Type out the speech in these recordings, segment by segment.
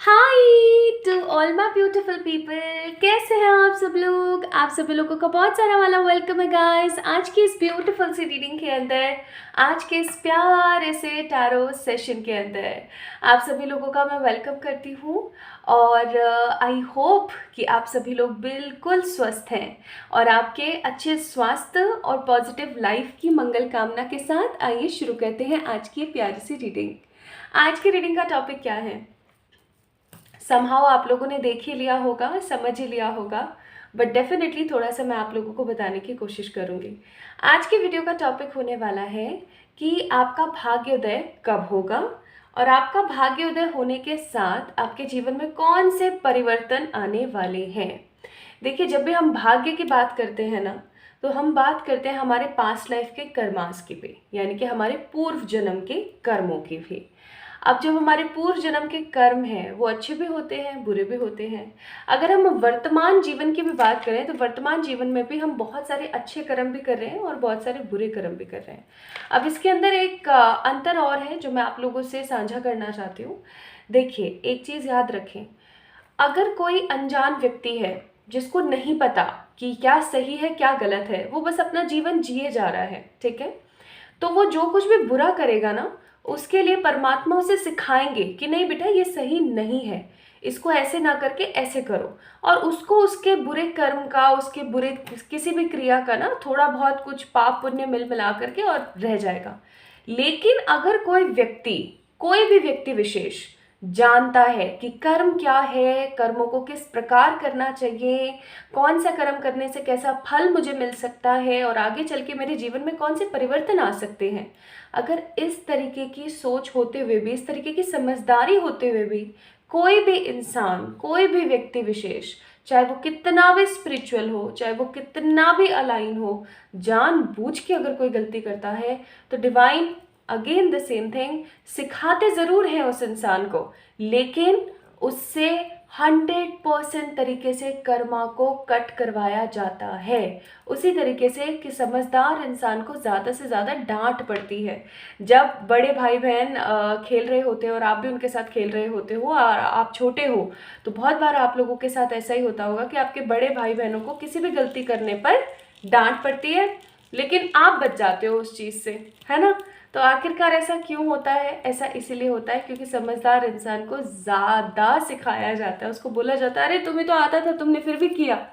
Hi to all my beautiful people. कैसे हैं आप सब लोग? आप सभी लोगों का बहुत सारा वाला वेलकम है गाइस आज की इस ब्यूटीफुल सी रीडिंग के अंदर, आज के इस प्यारे से टैरो सेशन के अंदर आप सभी लोगों का मैं वेलकम करती हूँ। और आई होप कि आप सभी लोग बिल्कुल स्वस्थ हैं और आपके अच्छे स्वास्थ्य और पॉजिटिव लाइफ की मंगल कामना के साथ आइए शुरू करते हैं आज की प्यारी सी रीडिंग। आज की रीडिंग का टॉपिक क्या है? समहाउ आप लोगों ने देख ही लिया होगा, समझ ही लिया होगा, बट डेफिनेटली थोड़ा सा मैं आप लोगों को बताने की कोशिश करूँगी। आज की वीडियो का टॉपिक होने वाला है कि आपका भाग्योदय कब होगा और आपका भाग्योदय होने के साथ आपके जीवन में कौन से परिवर्तन आने वाले हैं। देखिए, जब भी हम भाग्य की बात करते हैं ना, तो हम बात करते हैं हमारे पास्ट लाइफ के कर्मास की भी, यानी कि हमारे पूर्व जन्म के कर्मों की भी। अब जब हमारे पूर्व जन्म के कर्म हैं वो अच्छे भी होते हैं, बुरे भी होते हैं। अगर हम वर्तमान जीवन की भी बात करें तो वर्तमान जीवन में भी हम बहुत सारे अच्छे कर्म भी कर रहे हैं और बहुत सारे बुरे कर्म भी कर रहे हैं। अब इसके अंदर एक अंतर और है जो मैं आप लोगों से साझा करना चाहती हूँ। देखिए, एक चीज़ याद रखें, अगर कोई अनजान व्यक्ति है जिसको नहीं पता कि क्या सही है क्या गलत है, वो बस अपना जीवन जिए जा रहा है, ठीक है, तो वो जो कुछ भी बुरा करेगा ना, उसके लिए परमात्मा उसे सिखाएंगे कि नहीं बेटा ये सही नहीं है, इसको ऐसे ना करके ऐसे करो। और उसको उसके बुरे कर्म का, उसके बुरे किसी भी क्रिया का ना थोड़ा बहुत कुछ पाप पुण्य मिल मिला करके और रह जाएगा। लेकिन अगर कोई भी व्यक्ति विशेष जानता है कि कर्म क्या है, कर्मों को किस प्रकार करना चाहिए, कौन सा कर्म करने से कैसा फल मुझे मिल सकता है और आगे चल के मेरे जीवन में कौन से परिवर्तन आ सकते हैं, अगर इस तरीके की सोच होते हुए भी, इस तरीके की समझदारी होते हुए भी कोई भी इंसान, कोई भी व्यक्ति विशेष, चाहे वो कितना भी स्पिरिचुअल हो, चाहे वो कितना भी अलाइन हो, जानबूझ के अगर कोई गलती करता है तो divine again the same thing सिखाते ज़रूर हैं उस इंसान को, लेकिन उससे 100% तरीके से कर्मा को कट करवाया जाता है। उसी तरीके से कि समझदार इंसान को ज़्यादा से ज़्यादा डांट पड़ती है। जब बड़े भाई बहन खेल रहे होते हैं और आप भी उनके साथ खेल रहे होते हो और आप छोटे हो, तो बहुत बार आप लोगों के साथ ऐसा ही होता होगा कि आपके बड़े भाई बहनों को किसी भी गलती करने पर डांट पड़ती है, लेकिन आप बच जाते हो उस चीज़ से, है ना। तो आखिरकार ऐसा क्यों होता है? ऐसा इसीलिए होता है क्योंकि समझदार इंसान को ज़्यादा सिखाया जाता है, उसको बोला जाता है अरे तुम्हें तो आता था, तुमने फिर भी किया।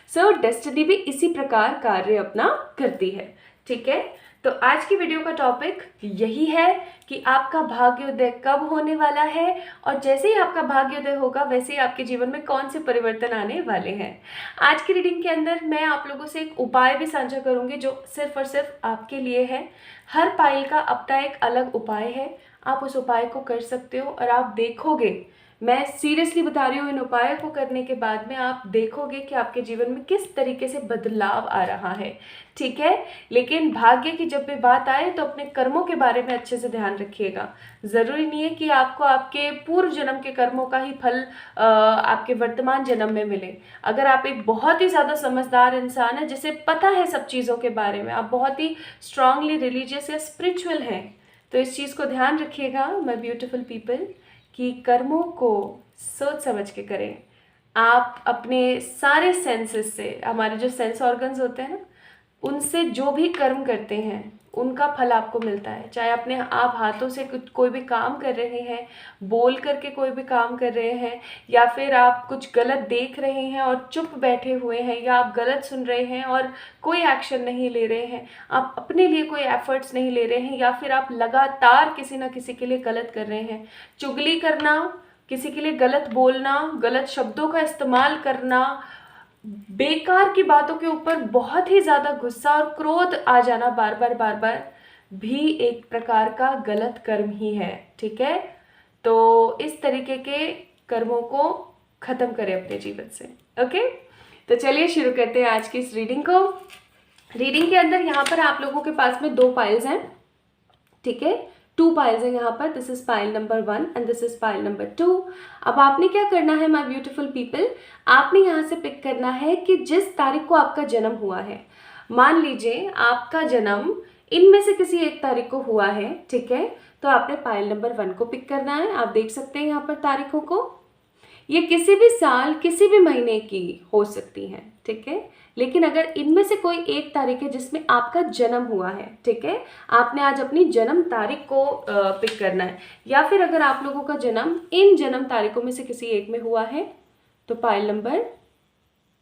सो डेस्टिनी भी इसी प्रकार कार्य अपना करती है, ठीक है। तो आज की वीडियो का टॉपिक यही है कि आपका भाग्योदय कब होने वाला है और जैसे ही आपका भाग्योदय होगा वैसे ही आपके जीवन में कौन से परिवर्तन आने वाले हैं। आज की रीडिंग के अंदर मैं आप लोगों से एक उपाय भी साझा करूंगी जो सिर्फ और सिर्फ आपके लिए है। हर पाइल का अपना एक अलग उपाय है, आप उस उपाय को कर सकते हो और आप देखोगे, मैं सीरियसली बता रही हूँ, इन उपायों को करने के बाद में आप देखोगे कि आपके जीवन में किस तरीके से बदलाव आ रहा है, ठीक है। लेकिन भाग्य की जब भी बात आए तो अपने कर्मों के बारे में अच्छे से ध्यान रखिएगा। ज़रूरी नहीं है कि आपको आपके पूर्व जन्म के कर्मों का ही फल आपके वर्तमान जन्म में मिले। अगर आप एक बहुत ही ज़्यादा समझदार इंसान है जिसे पता है सब चीज़ों के बारे में, आप बहुत ही स्ट्रांगली रिलीजियस या स्पिरिचुअल हैं, तो इस चीज़ को ध्यान रखिएगा माय ब्यूटीफुल पीपल कि कर्मों को सोच समझ के करें। आप अपने सारे सेंसेस से, हमारे जो सेंस ऑर्गन्स होते हैं ना, उनसे जो भी कर्म करते हैं उनका फल आपको मिलता है। चाहे अपने आप हाथों से कुछ कोई भी काम कर रहे हैं, बोल करके कोई भी काम कर रहे हैं, या फिर आप कुछ गलत देख रहे हैं और चुप बैठे हुए हैं, या आप गलत सुन रहे हैं और कोई एक्शन नहीं ले रहे हैं, आप अपने लिए कोई एफर्ट्स नहीं ले रहे हैं, या फिर आप लगातार किसी ना किसी के लिए गलत कर रहे हैं। चुगली करना, किसी के लिए गलत बोलना, गलत शब्दों का इस्तेमाल करना, बेकार की बातों के ऊपर बहुत ही ज़्यादा गुस्सा और क्रोध आ जाना बार बार भी एक प्रकार का गलत कर्म ही है, ठीक है। तो इस तरीके के कर्मों को ख़त्म करें अपने जीवन से, ओके। तो चलिए शुरू करते हैं आज की इस रीडिंग को। रीडिंग के अंदर यहाँ पर आप लोगों के पास में 2 पाइल्स हैं, ठीक है, 2 पाइल्स हैं यहाँ पर। This is pile number 1 and this is pile number 2। अब आपने क्या करना है माय ब्यूटीफुल पीपल, आपने यहाँ से पिक करना है कि जिस तारीख को आपका जन्म हुआ है, मान लीजिए आपका जन्म इनमें से किसी एक तारीख को हुआ है, ठीक है, तो आपने पाइल नंबर 1 को पिक करना है। आप देख सकते हैं यहाँ पर तारीखों को, ये किसी भी साल किसी भी महीने की हो सकती हैं, ठीक है। लेकिन अगर इनमें से कोई एक तारीख है जिसमें आपका जन्म हुआ है, ठीक है, आपने आज अपनी जन्म तारीख को पिक करना है, या फिर अगर आप लोगों का जन्म इन जन्म तारीखों में से किसी एक में हुआ है तो पाइल नंबर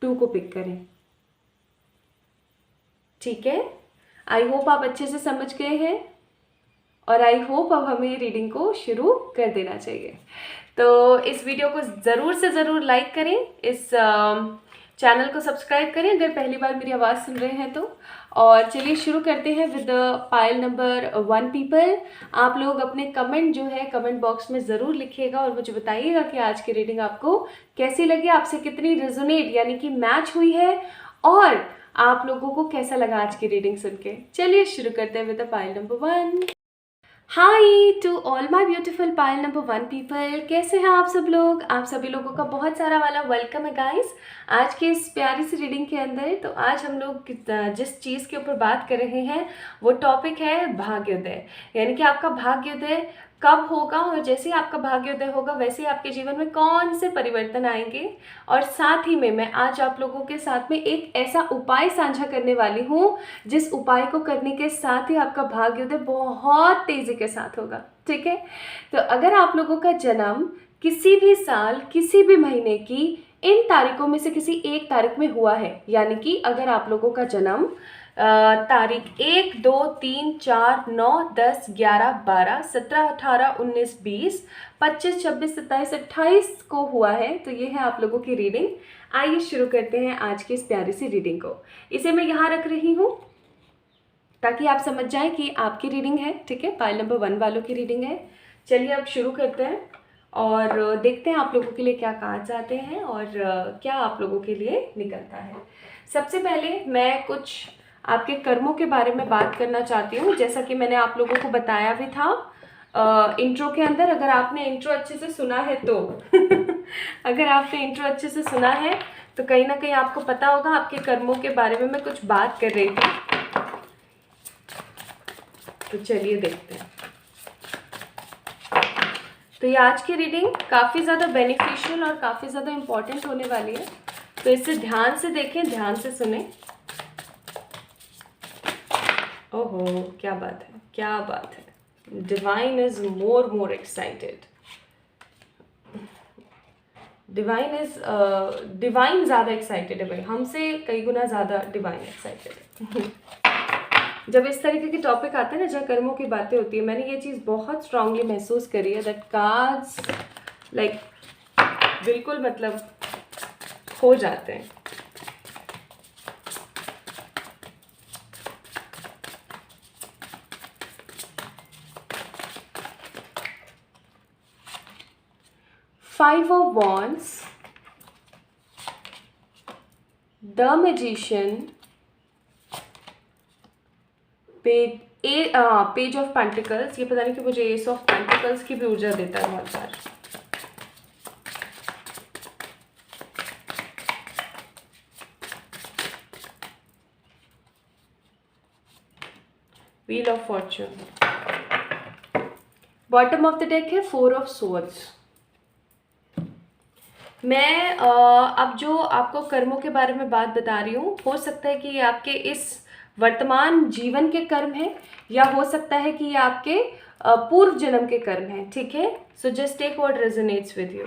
2 को पिक करें, ठीक है। आई होप आप अच्छे से समझ गए हैं और आई होप अब हमें रीडिंग को शुरू कर देना चाहिए। तो इस वीडियो को ज़रूर से ज़रूर लाइक करें, इस चैनल को सब्सक्राइब करें अगर पहली बार मेरी आवाज़ सुन रहे हैं तो। और चलिए शुरू करते हैं विद पाइल नंबर 1 पीपल। आप लोग अपने कमेंट जो है कमेंट बॉक्स में ज़रूर लिखिएगा और मुझे बताइएगा कि आज की रीडिंग आपको कैसी लगी, आपसे कितनी रेजोनेट यानी कि मैच हुई है, और आप लोगों को कैसा लगा आज की रीडिंग सुन के। चलिए शुरू करते हैं with pile number 1। Hi to all my beautiful pile number 1 people, कैसे हैं आप सब लोग। आप सभी लोगों का बहुत सारा वाला वेलकम है गाइस आज की इस प्यारी सी रीडिंग के अंदर। तो आज हम लोग जिस चीज़ के ऊपर बात कर रहे हैं वो टॉपिक है भाग्योदय, यानी कि आपका भाग्योदय कब होगा, और जैसे ही आपका भाग्योदय होगा वैसे ही आपके जीवन में कौन से परिवर्तन आएंगे। और साथ ही में मैं आज आप लोगों के साथ में एक ऐसा उपाय साझा करने वाली हूँ जिस उपाय को करने के साथ ही आपका भाग्योदय बहुत तेज़ी के साथ होगा, ठीक है। तो अगर आप लोगों का जन्म किसी भी साल किसी भी महीने की इन तारीखों में से किसी एक तारीख में हुआ है, यानी कि अगर आप लोगों का जन्म तारीख 1, 2, 3, 4, 9, 10, 11, 12, 17, 18, 19, 20, 25, 26, 27, 28 को हुआ है, तो ये है आप लोगों की रीडिंग। आइए शुरू करते हैं आज की इस प्यारी सी रीडिंग को। इसे मैं यहाँ रख रही हूँ ताकि आप समझ जाएं कि आपकी रीडिंग है, ठीक है, पाइल नंबर 1 वालों की रीडिंग है। चलिए अब शुरू करते हैं और देखते हैं आप लोगों के लिए क्या कार्ड्स आते हैं और क्या आप लोगों के लिए निकलता है। सबसे पहले मैं कुछ आपके कर्मों के बारे में बात करना चाहती हूँ, जैसा कि मैंने आप लोगों को बताया भी था इंट्रो के अंदर। अगर आपने इंट्रो अच्छे से सुना है तो अगर आपने इंट्रो अच्छे से सुना है तो कहीं ना कहीं आपको पता होगा आपके कर्मों के बारे में मैं कुछ बात कर रही थी। तो चलिए देखते हैं। तो ये आज की रीडिंग काफ़ी ज़्यादा बेनिफिशियल और काफ़ी ज़्यादा इम्पॉर्टेंट होने वाली है, तो इसे ध्यान से देखें, ध्यान से सुने। ओहो, क्या बात है, क्या बात है। Divine is more excited. Divine ज़्यादा एक्साइटेड है भाई, हमसे कई गुना ज़्यादा डिवाइन एक्साइटेड है। जब इस तरीके के टॉपिक आते हैं ना जहाँ कर्मों की बातें होती है, मैंने ये चीज़ बहुत स्ट्रांगली महसूस करी है दैट कार्ड्स लाइक बिल्कुल मतलब हो जाते हैं। Five of Wands, The Magician, page of pentacles. ये पता नहीं कि मुझे एस ऑफ पेंटिकल्स की भी ऊर्जा देता है बहुत बार। Wheel of fortune. Bottom of the deck है 4 ऑफ सोर्ड्स। मैं अब जो आपको कर्मों के बारे में बात बता रही हूँ, हो सकता है कि ये आपके इस वर्तमान जीवन के कर्म हैं, या हो सकता है कि ये आपके पूर्व जन्म के कर्म हैं, ठीक है। So just take what resonates with you.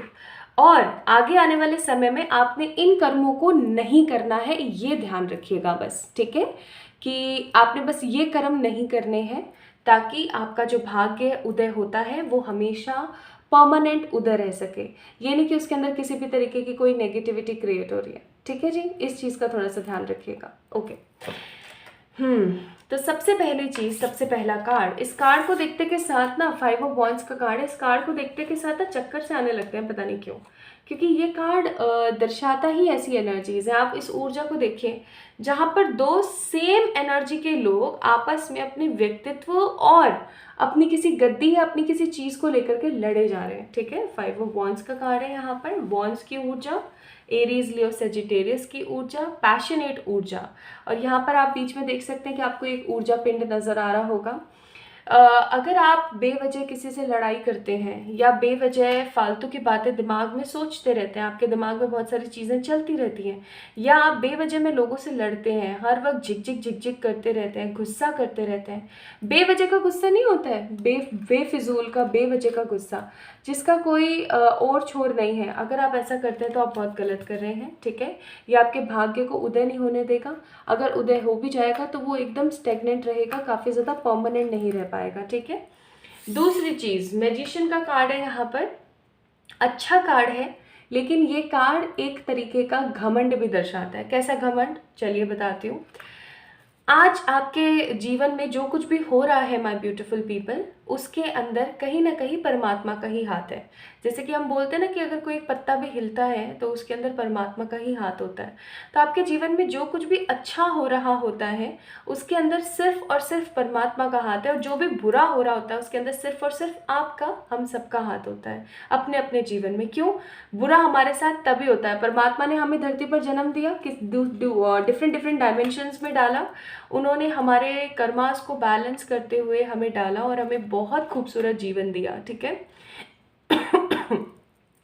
और आगे आने वाले समय में आपने इन कर्मों को नहीं करना है, ये ध्यान रखिएगा बस, ठीक है, कि आपने बस ये कर्म नहीं करने हैं ताकि आपका जो भाग्य उदय होता है वो हमेशा परमानेंट उदय रह सके। ये नहीं कि उसके अंदर किसी भी तरीके की कोई नेगेटिविटी क्रिएट हो रही है, ठीक है जी। इस चीज़ का थोड़ा सा ध्यान रखिएगा, ओके। तो सबसे पहली चीज़, सबसे पहला कार्ड, इस कार्ड को देखते के साथ ना 5 ऑफ वॉन्ड्स का कार्ड है। इस कार्ड को देखते के साथ ना चक्कर से आने लगते हैं, पता नहीं क्यों, क्योंकि ये कार्ड दर्शाता ही ऐसी एनर्जीज है। आप इस ऊर्जा को देखिए जहाँ पर 2 सेम एनर्जी के लोग आपस में अपने व्यक्तित्व और अपनी किसी गद्दी या अपनी किसी चीज़ को लेकर के लड़े जा रहे हैं, ठीक है। 5 ऑफ वॉन्ड्स का कार्ड है यहाँ पर। वॉन्ड्स की ऊर्जा, एरीज, लियो, सेजिटेरियस की ऊर्जा, पैशनेट ऊर्जा, और यहाँ पर आप बीच में देख सकते हैं कि आपको एक ऊर्जा पिंड नज़र आ रहा होगा। अगर आप बेवजह किसी से लड़ाई करते हैं या बेवजह फालतू की बातें दिमाग में सोचते रहते हैं, आपके दिमाग में बहुत सारी चीज़ें चलती रहती हैं, या आप बेवजह में लोगों से लड़ते हैं, हर वक्त झिक झिक करते रहते हैं, गुस्सा करते रहते हैं। बेवजह का गुस्सा नहीं होता है, बेफिजूल का, बेवजह का गुस्सा जिसका कोई और छोर नहीं है। अगर आप ऐसा करते हैं तो आप बहुत गलत कर रहे हैं, ठीक है। ये आपके भाग्य को उदय नहीं होने देगा। अगर उदय हो भी जाएगा तो वो एकदम स्टेगनेंट रहेगा, काफ़ी ज़्यादा परमानेंट नहीं रह पाएगा, ठीक है। दूसरी चीज़, मैजिशियन का कार्ड है यहाँ पर, अच्छा कार्ड है, लेकिन ये कार्ड एक तरीके का घमंड भी दर्शाता है। कैसा घमंड, चलिए बताती हूँ। आज आपके जीवन में जो कुछ भी हो रहा है माय ब्यूटीफुल पीपल, उसके अंदर कहीं ना कहीं परमात्मा का ही हाथ है। जैसे कि हम बोलते हैं ना कि अगर कोई एक पत्ता भी हिलता है तो उसके अंदर परमात्मा का ही हाथ होता है। तो आपके जीवन में जो कुछ भी अच्छा हो रहा होता है उसके अंदर सिर्फ और सिर्फ परमात्मा का हाथ है, और जो भी बुरा हो रहा होता है उसके अंदर सिर्फ और सिर्फ आपका, हम सबका हाथ होता है अपने अपने जीवन में। क्यों बुरा हमारे साथ तभी होता है, परमात्मा ने हमें धरती पर जन्म दिया, किस डिफरेंट डिफरेंट डायमेंशंस में डाला, उन्होंने हमारे कर्मास को बैलेंस करते हुए हमें डाला और हमें बहुत खूबसूरत जीवन दिया, ठीक है।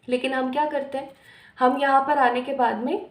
लेकिन हम क्या करते हैं, हम यहाँ पर आने के बाद में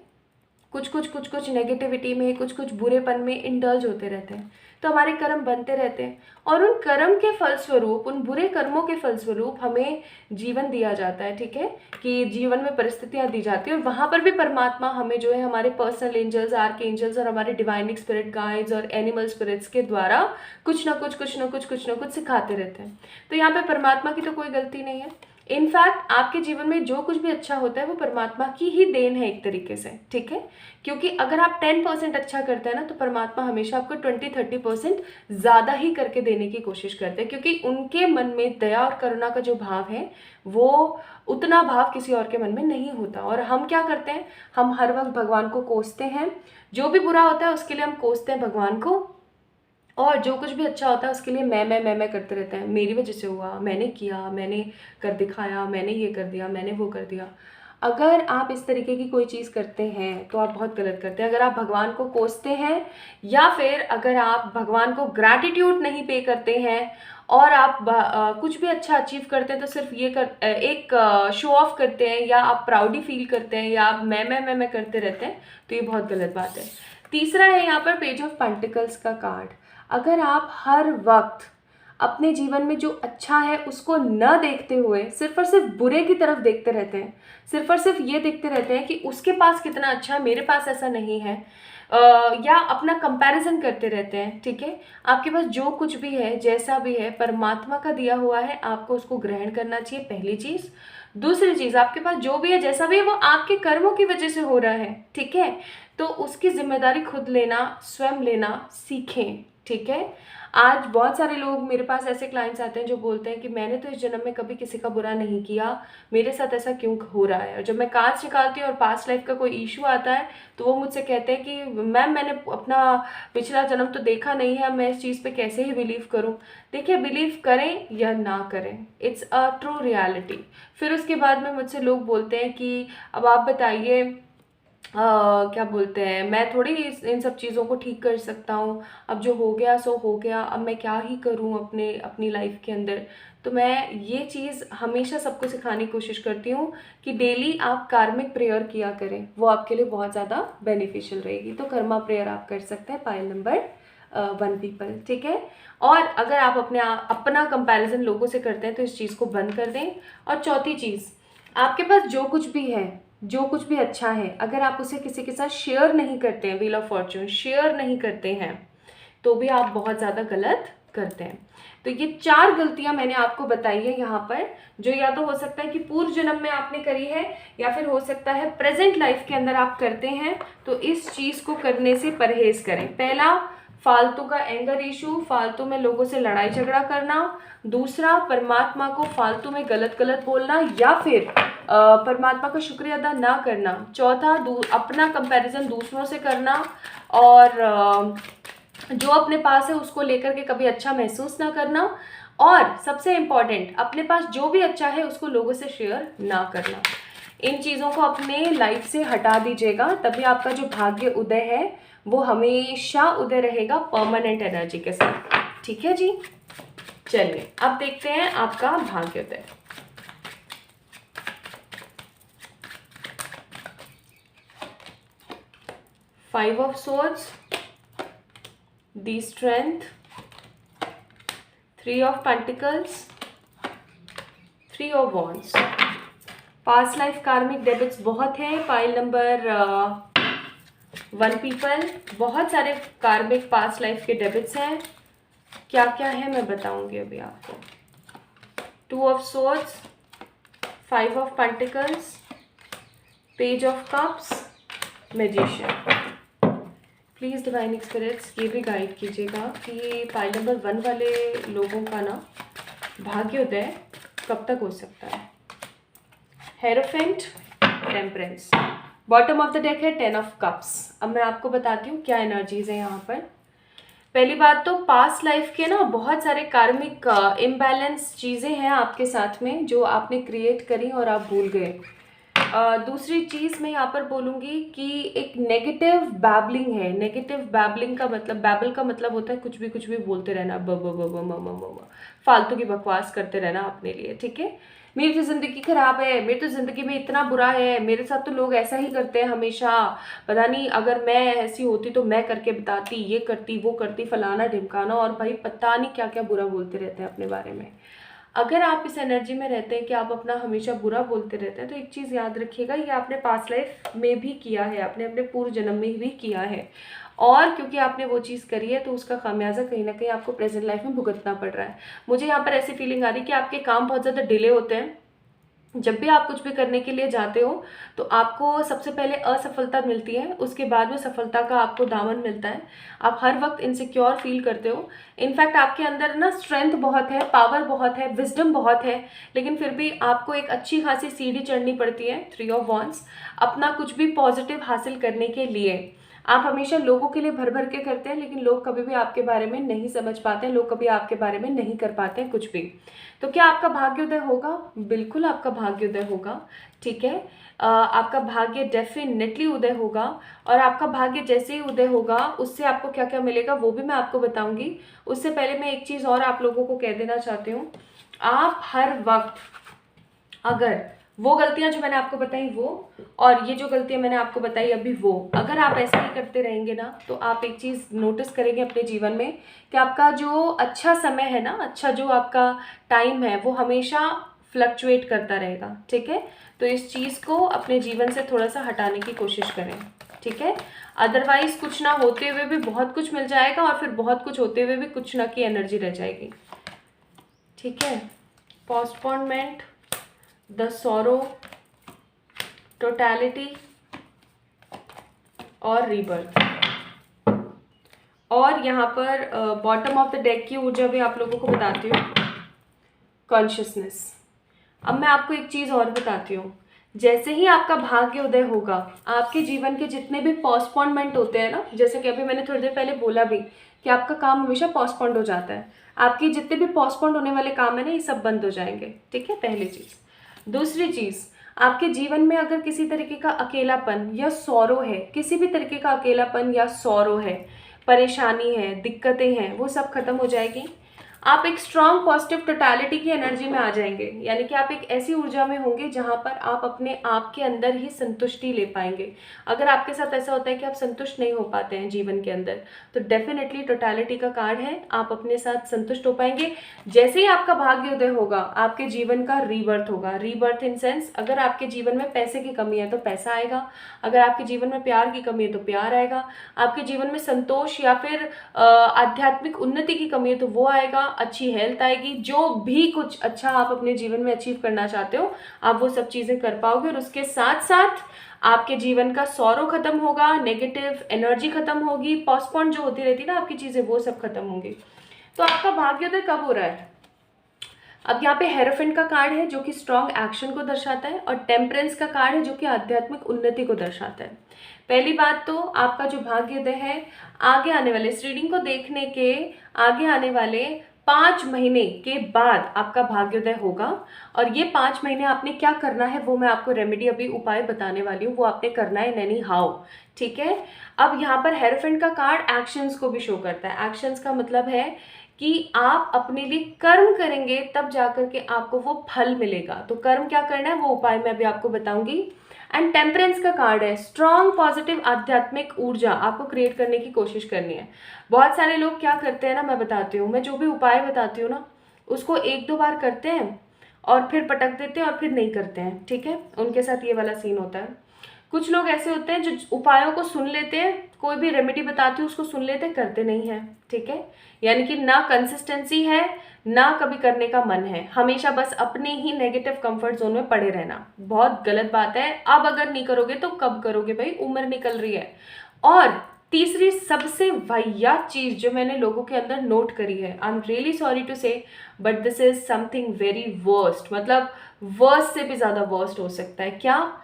कुछ नेगेटिविटी में, कुछ बुरेपन में इंडल्ज होते रहते हैं, तो हमारे कर्म बनते रहते हैं, और उन कर्म के फलस्वरूप, उन बुरे कर्मों के फलस्वरूप हमें जीवन दिया जाता है, ठीक है, कि जीवन में परिस्थितियाँ दी जाती हैं, और वहाँ पर भी परमात्मा हमें जो है हमारे पर्सनल एंजल्स, आर्क एंजल्स और हमारे डिवाइनिक स्पिरिट गाइड्स और एनिमल स्पिरिट्स के द्वारा कुछ ना कुछ सिखाते रहते हैं। तो यहाँ पे परमात्मा की तो कोई गलती नहीं है। इनफैक्ट आपके जीवन में जो कुछ भी अच्छा होता है वो परमात्मा की ही देन है एक तरीके से, ठीक है। क्योंकि अगर आप 10% अच्छा करते हैं ना, तो परमात्मा हमेशा आपको 20-30% ज़्यादा ही करके देने की कोशिश करते हैं, क्योंकि उनके मन में दया और करुणा का जो भाव है वो उतना भाव किसी और के मन में नहीं होता। और हम क्या करते हैं, हम हर वक्त भगवान को कोसते हैं, जो भी बुरा होता है उसके लिए हम कोसते हैं भगवान को, और जो कुछ भी अच्छा होता है उसके लिए मैं करते रहते हैं, मेरी वजह से हुआ, मैंने किया, मैंने कर दिखाया, मैंने ये कर दिया, मैंने वो कर दिया। अगर आप इस तरीके की कोई चीज़ करते हैं तो आप बहुत गलत करते हैं। अगर आप भगवान को कोसते हैं, या फिर अगर आप भगवान को ग्रैटिट्यूड नहीं पे करते हैं, और आप कुछ भी अच्छा अचीव करते हैं तो सिर्फ ये एक शो ऑफ करते हैं, या आप प्राउडी फील करते हैं, या आप मैं करते रहते हैं, तो ये बहुत गलत बात है। तीसरा है यहाँ पर पेज ऑफ पेंटिकल्स का कार्ड। अगर आप हर वक्त अपने जीवन में जो अच्छा है उसको न देखते हुए सिर्फ और सिर्फ बुरे की तरफ देखते रहते हैं, सिर्फ और सिर्फ ये देखते रहते हैं कि उसके पास कितना अच्छा है, मेरे पास ऐसा नहीं है, या अपना कंपैरिजन करते रहते हैं, ठीक है। आपके पास जो कुछ भी है, जैसा भी है, परमात्मा का दिया हुआ है, आपको उसको ग्रहण करना चाहिए, पहली चीज़। दूसरी चीज़, आपके पास जो भी है, जैसा भी है, वो आपके कर्मों की वजह से हो रहा है, ठीक है। तो उसकी जिम्मेदारी खुद लेना, स्वयं लेना सीखें, ठीक है। आज बहुत सारे लोग मेरे पास ऐसे क्लाइंट्स आते हैं जो बोलते हैं कि मैंने तो इस जन्म में कभी किसी का बुरा नहीं किया, मेरे साथ ऐसा क्यों हो रहा है। और जब मैं कार्ड्स निकालती हूँ और पास्ट लाइफ का कोई इशू आता है तो वो मुझसे कहते हैं कि मैम मैंने अपना पिछला जन्म तो देखा नहीं है, मैं इस चीज़ पे कैसे ही बिलीव करूँ। देखिए, बिलीव करें या ना करें, इट्स अ ट्रू रियलिटी। फिर उसके बाद में मुझसे लोग बोलते हैं कि अब आप बताइए, क्या बोलते हैं, मैं थोड़ी इन सब चीज़ों को ठीक कर सकता हूँ, अब जो हो गया सो हो गया, अब मैं क्या ही करूँ अपनी लाइफ के अंदर। तो मैं ये चीज़ हमेशा सबको सिखाने की कोशिश करती हूँ कि डेली आप कार्मिक प्रेयर किया करें, वो आपके लिए बहुत ज़्यादा बेनिफिशियल रहेगी। तो कर्मा प्रेयर आप कर सकते हैं, पाइल नंबर 1 पीपल, ठीक है। और अगर आप अपना कंपैरिजन लोगों से करते हैं तो इस चीज़ को बंद कर दें। और चौथी चीज़, आपके पास जो कुछ भी है, जो कुछ भी अच्छा है, अगर आप उसे किसी के साथ शेयर नहीं करते हैं, व्हील ऑफ फॉर्च्यून शेयर नहीं करते हैं, तो भी आप बहुत ज़्यादा गलत करते हैं। तो ये 4 गलतियां मैंने आपको बताई है यहाँ पर, जो या तो हो सकता है कि पूर्व जन्म में आपने करी है, या फिर हो सकता है प्रेजेंट लाइफ के अंदर आप करते हैं। तो इस चीज़ को करने से परहेज करें। पहला, फालतू का एंगर इशू, फालतू में लोगों से लड़ाई झगड़ा करना। दूसरा, परमात्मा को फालतू में गलत बोलना, या फिर परमात्मा का शुक्रिया अदा ना करना। चौथा, अपना कंपैरिजन दूसरों से करना, और जो अपने पास है उसको लेकर के कभी अच्छा महसूस ना करना। और सबसे इम्पॉर्टेंट, अपने पास जो भी अच्छा है उसको लोगों से शेयर ना करना। इन चीज़ों को अपने लाइफ से हटा दीजिएगा, तभी आपका जो भाग्य उदय है वो हमेशा उदय रहेगा परमानेंट एनर्जी के साथ, ठीक है जी। चलिए अब देखते हैं आपका भाग्योदय। Five of swords, the strength, three of pentacles, three of wands. Past life karmic debits बहुत है। पाइल नंबर 1 पीपल, बहुत सारे कार्मिक पास्ट लाइफ के डेबिट्स हैं। क्या क्या है मैं बताऊंगी अभी आपको। 2 of swords, 5 of pentacles, page of cups, magician. Please divine spirits ये भी गाइड कीजिएगा कि पाइल नंबर 1 वाले लोगों का ना भाग्योदय कब तक हो सकता है। Hierophant, temperance. Bottom of the deck है 10 ऑफ कप्स। अब मैं आपको बताती हूँ क्या एनर्जीज है यहाँ पर। पहली बात तो पास्ट लाइफ के ना बहुत सारे कार्मिक इम्बैलेंस चीज़ें हैं आपके साथ में जो आपने क्रिएट करी और आप भूल गए। दूसरी चीज़ मैं यहाँ पर बोलूँगी कि एक नेगेटिव बैबलिंग है। नेगेटिव बैबलिंग का मतलब, बैबल का मतलब होता है कुछ भी बोलते रहना, ब फालतू की बकवास करते रहना अपने लिए, ठीक है। मेरी तो ज़िंदगी ख़राब है, मेरी तो ज़िंदगी में इतना बुरा है, मेरे साथ तो लोग ऐसा ही करते हैं हमेशा, पता नहीं अगर मैं ऐसी होती तो मैं करके बताती, ये करती वो करती, फलाना ढिमकाना, और भाई पता नहीं क्या क्या बुरा बोलते रहते हैं अपने बारे में। अगर आप इस एनर्जी में रहते हैं कि आप अपना हमेशा बुरा बोलते रहते हैं तो एक चीज़ याद रखिएगा, ये आपने पास्ट लाइफ में भी किया है, आपने अपने पूर्व जन्म में भी किया है, और क्योंकि आपने वो चीज़ करी है तो उसका खामियाजा कहीं ना कहीं आपको प्रेजेंट लाइफ में भुगतना पड़ रहा है। मुझे यहाँ पर ऐसी फीलिंग आ रही है कि आपके काम बहुत ज़्यादा डिले होते हैं। जब भी आप कुछ भी करने के लिए जाते हो तो आपको सबसे पहले असफलता मिलती है, उसके बाद में सफलता का आपको दामन मिलता है। आप हर वक्त इनसिक्योर फील करते हो। इनफैक्ट आपके अंदर ना स्ट्रेंथ बहुत है, पावर बहुत है, विजडम बहुत है, लेकिन फिर भी आपको एक अच्छी खासी सीढ़ी चढ़नी पड़ती है। 3 ऑफ वॉन्ड्स, अपना कुछ भी पॉजिटिव हासिल करने के लिए आप हमेशा लोगों के लिए भर भर के करते हैं, लेकिन लोग कभी भी आपके बारे में नहीं समझ पाते हैं, लोग कभी आपके बारे में नहीं कर पाते हैं कुछ भी। तो क्या आपका भाग्योदय होगा? बिल्कुल आपका भाग्योदय होगा, ठीक है। आपका भाग्य डेफिनेटली उदय होगा, और आपका भाग्य जैसे ही उदय होगा उससे आपको क्या क्या मिलेगा वो भी मैं आपको बताऊंगी। उससे पहले मैं एक चीज़ और आप लोगों को कह देना चाहती हूँ। आप हर वक्त अगर वो गलतियां जो मैंने आपको बताई वो, और ये जो गलतियां मैंने आपको बताई अभी वो, अगर आप ऐसा ही करते रहेंगे ना तो आप एक चीज़ नोटिस करेंगे अपने जीवन में कि आपका जो अच्छा समय है ना, अच्छा जो आपका टाइम है वो हमेशा फ्लक्चुएट करता रहेगा, ठीक है। तो इस चीज़ को अपने जीवन से थोड़ा सा हटाने की कोशिश करें, ठीक है। अदरवाइज कुछ ना होते हुए भी बहुत कुछ मिल जाएगा, और फिर बहुत कुछ होते हुए भी कुछ ना की एनर्जी रह जाएगी, ठीक है। पोस्टपोनमेंट, द सॉरो, टोटैलिटी और रीबर्थ। और यहाँ पर बॉटम ऑफ द डेक की ऊर्जा भी आप लोगों को बताती हूँ, कॉन्शियसनेस। अब मैं आपको एक चीज़ और बताती हूँ। जैसे ही आपका भाग्य उदय होगा, आपके जीवन के जितने भी पोस्टपोनमेंट होते हैं ना, जैसे कि अभी मैंने थोड़ी देर पहले बोला भी कि आपका काम हमेशा पोस्टपोन्ड हो जाता है, आपके जितने भी पोस्टपोन्ड होने वाले काम है ना ये सब बंद हो जाएंगे, ठीक है, पहली चीज़। दूसरी चीज़, आपके जीवन में अगर किसी तरीके का अकेलापन या सौरो है, किसी भी तरीके का अकेलापन या सौरो है, परेशानी है, दिक्कतें हैं, वो सब खत्म हो जाएगी। आप एक स्ट्रांग पॉजिटिव टोटैलिटी की एनर्जी में आ जाएंगे, यानी कि आप एक ऐसी ऊर्जा में होंगे जहां पर आप अपने आप के अंदर ही संतुष्टि ले पाएंगे। अगर आपके साथ ऐसा होता है कि आप संतुष्ट नहीं हो पाते हैं जीवन के अंदर, तो डेफिनेटली टोटैलिटी का कार्ड है, आप अपने साथ संतुष्ट हो पाएंगे। जैसे ही आपका भाग्य उदय होगा, आपके जीवन का रीबर्थ होगा। रीबर्थ इन सेंस, अगर आपके जीवन में पैसे की कमी है तो पैसा आएगा, अगर आपके जीवन में प्यार की कमी है तो प्यार आएगा, आपके जीवन में संतोष या फिर आध्यात्मिक उन्नति की कमी है तो वो आएगा, अच्छी हेल्थ आएगी। जो भी कुछ अच्छा आप अपने जीवन में अचीव करना चाहते हो आप वो सब चीज़ें कर पाओगे, और उसके साथ साथ आपके जीवन का सौरो खत्म होगा, नेगेटिव एनर्जी खत्म होगी, पोस्टपोन जो होती रहती है ना आपकी चीज़ें वो सब खत्म होंगी। तो आपका भाग्योदय कब हो रहा है? अब यहाँ पे हेरोफेंट का कार्ड है जो कि स्ट्रॉन्ग एक्शन को दर्शाता है, और टेम्परेंस का कार्ड है जो कि आध्यात्मिक उन्नति को दर्शाता है। पहली बात तो आपका जो भाग्योदय है, आगे आने वाले इस रीडिंग को देखने के आगे आने वाले 5 महीने के बाद आपका भाग्योदय होगा, और ये 5 महीने आपने क्या करना है वो मैं आपको रेमेडी अभी उपाय बताने वाली हूँ, वो आपने करना है एनी हाउ, ठीक है। अब यहाँ पर हेरोफेंट का कार्ड एक्शंस को भी शो करता है। एक्शंस का मतलब है कि आप अपने लिए कर्म करेंगे तब जाकर के आपको वो फल मिलेगा। तो कर्म क्या करना है वो उपाय मैं अभी आपको बताऊंगी। एंड टेम्परेंस का कार्ड है, स्ट्रॉन्ग पॉजिटिव आध्यात्मिक ऊर्जा आपको क्रिएट करने की कोशिश करनी है। बहुत सारे लोग क्या करते हैं ना, मैं बताती हूँ, मैं जो भी उपाय बताती हूँ ना उसको 1-2 बार करते हैं और फिर पटक देते हैं और फिर नहीं करते हैं, ठीक है। उनके साथ ये वाला सीन होता है। कुछ लोग ऐसे होते हैं जो उपायों को सुन लेते हैं, कोई भी रेमेडी बताती हूँ उसको सुन लेते हैं, करते नहीं है, ठीक है। यानी कि ना कंसिस्टेंसी है ना कभी करने का मन है, हमेशा बस अपने ही नेगेटिव कंफर्ट जोन में पड़े रहना, बहुत गलत बात है। अब अगर नहीं करोगे तो कब करोगे भाई, उम्र निकल रही है। और तीसरी सबसे वाहियात चीज जो मैंने लोगों के अंदर नोट करी है, I am really sorry to say but this is something very worst, मतलब वर्स्ट से भी ज्यादा वर्स्ट हो सकता है। क्या?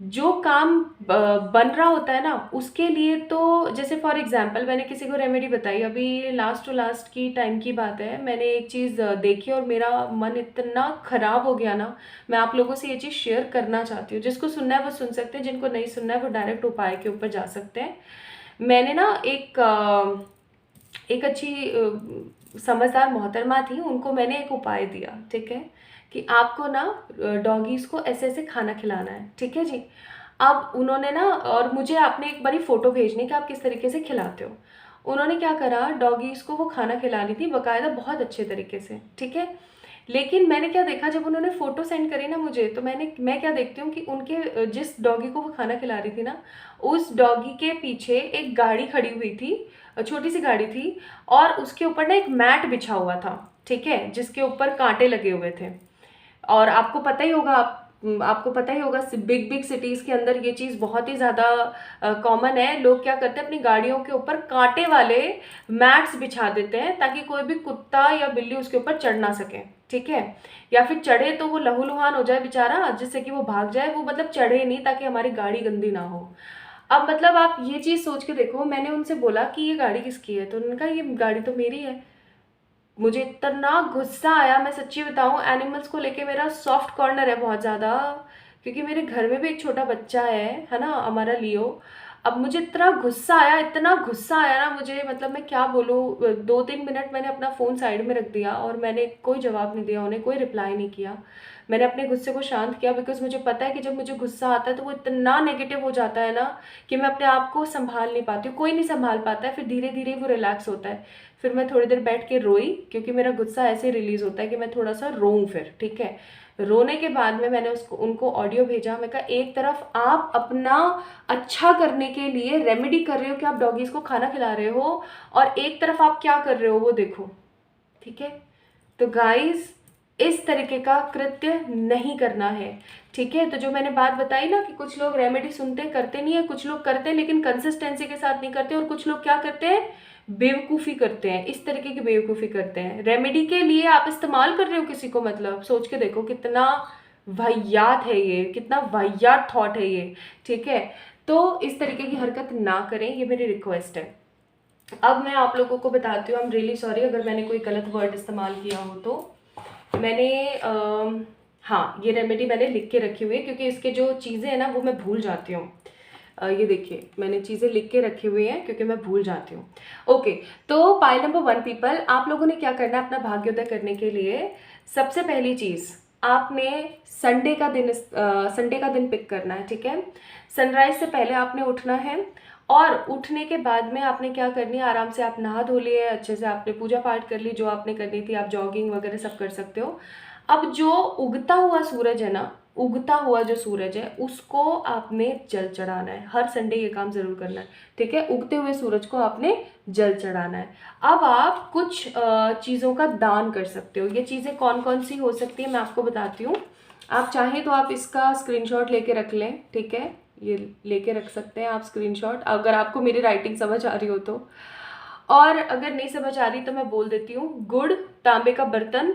जो काम बन रहा होता है ना उसके लिए, तो जैसे फॉर एग्जांपल मैंने किसी को रेमेडी बताई, अभी लास्ट टू लास्ट की टाइम की बात है, मैंने एक चीज़ देखी और मेरा मन इतना खराब हो गया ना, मैं आप लोगों से ये चीज़ शेयर करना चाहती हूँ। जिसको सुनना है वो सुन सकते हैं, जिनको नहीं सुनना है वो डायरेक्ट उपाय के ऊपर जा सकते हैं। मैंने ना एक अच्छी समझदार मोहतरमा थी, उनको मैंने एक उपाय दिया, ठीक है, कि आपको ना डॉगीज़ को ऐसे ऐसे खाना खिलाना है, ठीक है जी। अब उन्होंने ना, और मुझे आपने एक बारी फ़ोटो भेजनी कि आप किस तरीके से खिलाते हो। उन्होंने क्या करा, डॉगीज़ को वो खाना खिला रही थी बाकायदा बहुत अच्छे तरीके से, ठीक है। लेकिन मैंने क्या देखा, जब उन्होंने फ़ोटो सेंड करी ना मुझे, तो मैं क्या देखती हूँ कि उनके जिस डॉगी को वो खाना खिला रही थी ना, उस डॉगी के पीछे एक गाड़ी खड़ी हुई थी, छोटी सी गाड़ी थी, और उसके ऊपर ना एक मैट बिछा हुआ था, ठीक है, जिसके ऊपर कांटे लगे हुए थे। और आपको पता ही होगा, आपको पता ही होगा बिग बिग सिटीज़ के अंदर ये चीज़ बहुत ही ज़्यादा कॉमन है। लोग क्या करते हैं, अपनी गाड़ियों के ऊपर कांटे वाले मैट्स बिछा देते हैं ताकि कोई भी कुत्ता या बिल्ली उसके ऊपर चढ़ ना सके, ठीक है। या फिर चढ़े तो वो लहूलुहान हो जाए बेचारा, जिससे कि वो भाग जाए, वो मतलब चढ़े नहीं ताकि हमारी गाड़ी गंदी ना हो। अब मतलब आप ये चीज़ सोच के देखो, मैंने उनसे बोला कि ये गाड़ी किसकी है, तो उन्होंने कहा ये गाड़ी तो मेरी है। मुझे इतना गुस्सा आया, मैं सच्ची बताऊं, एनिमल्स को लेके मेरा सॉफ्ट कॉर्नर है बहुत ज़्यादा, क्योंकि मेरे घर में भी एक छोटा बच्चा है ना, हमारा लियो। अब मुझे इतना गुस्सा आया, इतना गुस्सा आया ना मुझे, मतलब मैं क्या बोलूँ, 2-3 मिनट मैंने अपना फ़ोन साइड में रख दिया और मैंने कोई जवाब नहीं दिया उन्हें, कोई रिप्लाई नहीं किया। मैंने अपने गुस्से को शांत किया, बिकॉज मुझे पता है कि जब मुझे गुस्सा आता है तो वो इतना नेगेटिव हो जाता है ना कि मैं अपने आप को संभाल नहीं पाती हूँ, कोई नहीं संभाल पाता है, फिर धीरे धीरे वो रिलैक्स होता है। फिर मैं थोड़ी देर बैठ के रोई, क्योंकि मेरा गुस्सा ऐसे रिलीज़ होता है कि मैं थोड़ा सा रोऊं फिर, ठीक है। रोने के बाद में मैंने उनको ऑडियो भेजा। मैं कहा, एक तरफ आप अपना अच्छा करने के लिए रेमेडी कर रहे हो कि आप डॉगीज़ को खाना खिला रहे हो, और एक तरफ आप क्या कर रहे हो वो देखो, ठीक है। तो गाइस, इस तरीके का कृत्य नहीं करना है, ठीक है। तो जो मैंने बात बताई ना कि कुछ लोग रेमेडी सुनते करते नहीं है, कुछ लोग करते हैं लेकिन कंसिस्टेंसी के साथ नहीं करते, और कुछ लोग क्या करते हैं, बेवकूफ़ी करते हैं, इस तरीके की बेवकूफ़ी करते हैं। रेमेडी के लिए आप इस्तेमाल कर रहे हो किसी को, मतलब सोच के देखो कितना वाहियात है ये, कितना वाहियात थॉट है ये, ठीक है। तो इस तरीके की हरकत ना करें, ये मेरी रिक्वेस्ट है। अब मैं आप लोगों को बताती हूँ, आई एम रियली सॉरी अगर मैंने कोई गलत वर्ड इस्तेमाल किया हो तो। मैंने हाँ, ये रेमेडी मैंने लिख के रखी हुई है, क्योंकि इसके जो चीज़ें हैं ना वो मैं भूल जाती हूँ। ये देखिए, मैंने चीज़ें लिख के रखी हुई हैं क्योंकि मैं भूल जाती हूँ। ओके, तो पाइल नंबर 1 पीपल, आप लोगों ने क्या करना है अपना भाग्योदय करने के लिए। सबसे पहली चीज़, आपने संडे का दिन पिक करना है, ठीक है। सनराइज से पहले आपने उठना है, और उठने के बाद में आपने क्या करनी है, आराम से आप नहा धो लिए, अच्छे से आपने पूजा पाठ कर ली जो आपने करनी थी, आप जॉगिंग वगैरह सब कर सकते हो। अब जो उगता हुआ सूरज है ना, उगता हुआ जो सूरज है उसको आपने जल चढ़ाना है। हर संडे ये काम ज़रूर करना है, ठीक है। उगते हुए सूरज को आपने जल चढ़ाना है। अब आप कुछ चीज़ों का दान कर सकते हो। ये चीज़ें कौन कौन सी हो सकती है मैं आपको बताती हूँ। आप चाहें तो आप इसका स्क्रीनशॉट लेके रख लें, ठीक है, ये लेके रख सकते हैं आप स्क्रीनशॉट, अगर आपको मेरी राइटिंग समझ आ रही हो तो। और अगर नहीं समझ आ रही तो मैं बोल देती हूँ। गुड़, तांबे का बर्तन,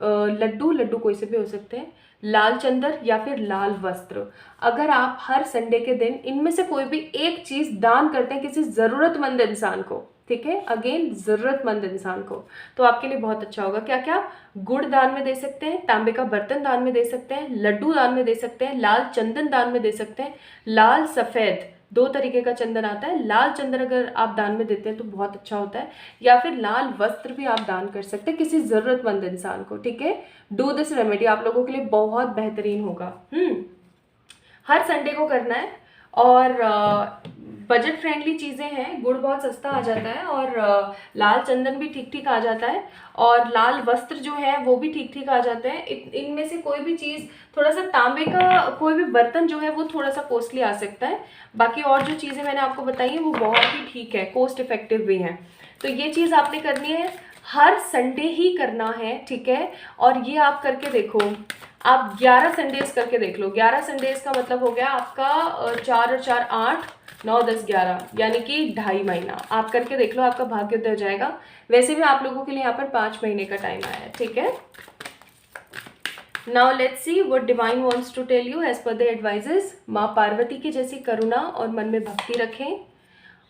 लड्डू कोई से भी हो सकते हैं, लाल चंदर या फिर लाल वस्त्र। अगर आप हर संडे के दिन इनमें से कोई भी एक चीज़ दान करते हैं किसी ज़रूरतमंद इंसान को, ठीक है, अगेन ज़रूरतमंद इंसान को, तो आपके लिए बहुत अच्छा होगा। क्या क्या? गुड़ दान में दे सकते हैं, तांबे का बर्तन दान में दे सकते हैं, लड्डू दान में दे सकते हैं, लाल चंदन दान में दे सकते हैं, लाल सफ़ेद दो तरीके का चंदन आता है। लाल चंदन अगर आप दान में देते हैं तो बहुत अच्छा होता है, या फिर लाल वस्त्र भी आप दान कर सकते हैं किसी ज़रूरतमंद इंसान को, ठीक है। डू दिस रेमेडी, आप लोगों के लिए बहुत बेहतरीन होगा। हर संडे को करना है, और बजट फ्रेंडली चीज़ें हैं। गुड़ बहुत सस्ता आ जाता है, और लाल चंदन भी ठीक ठीक आ जाता है, और लाल वस्त्र जो है वो भी ठीक ठीक आ जाते हैं। इनमें से कोई भी चीज़, थोड़ा सा तांबे का कोई भी बर्तन जो है वो थोड़ा सा कॉस्टली आ सकता है। बाकी और जो चीज़ें मैंने आपको बताई हैं वो बहुत ही ठीक है, कॉस्ट इफेक्टिव भी हैं। तो ये चीज़ आपने करनी है, हर संडे ही करना है, ठीक है। और ये आप करके देखो, आप 11 संडेज करके देख लो। 11 संडेज का मतलब हो गया आपका 4 और 4 8, 9 10 11, यानी कि 2.5 महीना। आप करके देख लो, आपका भाग्योदय हो जाएगा। वैसे भी आप लोगों के लिए यहाँ पर 5 महीने का टाइम आया है, ठीक है। Now let's see what divine wants to tell you as per the advices. माँ पार्वती की जैसी करुणा और मन में भक्ति रखें,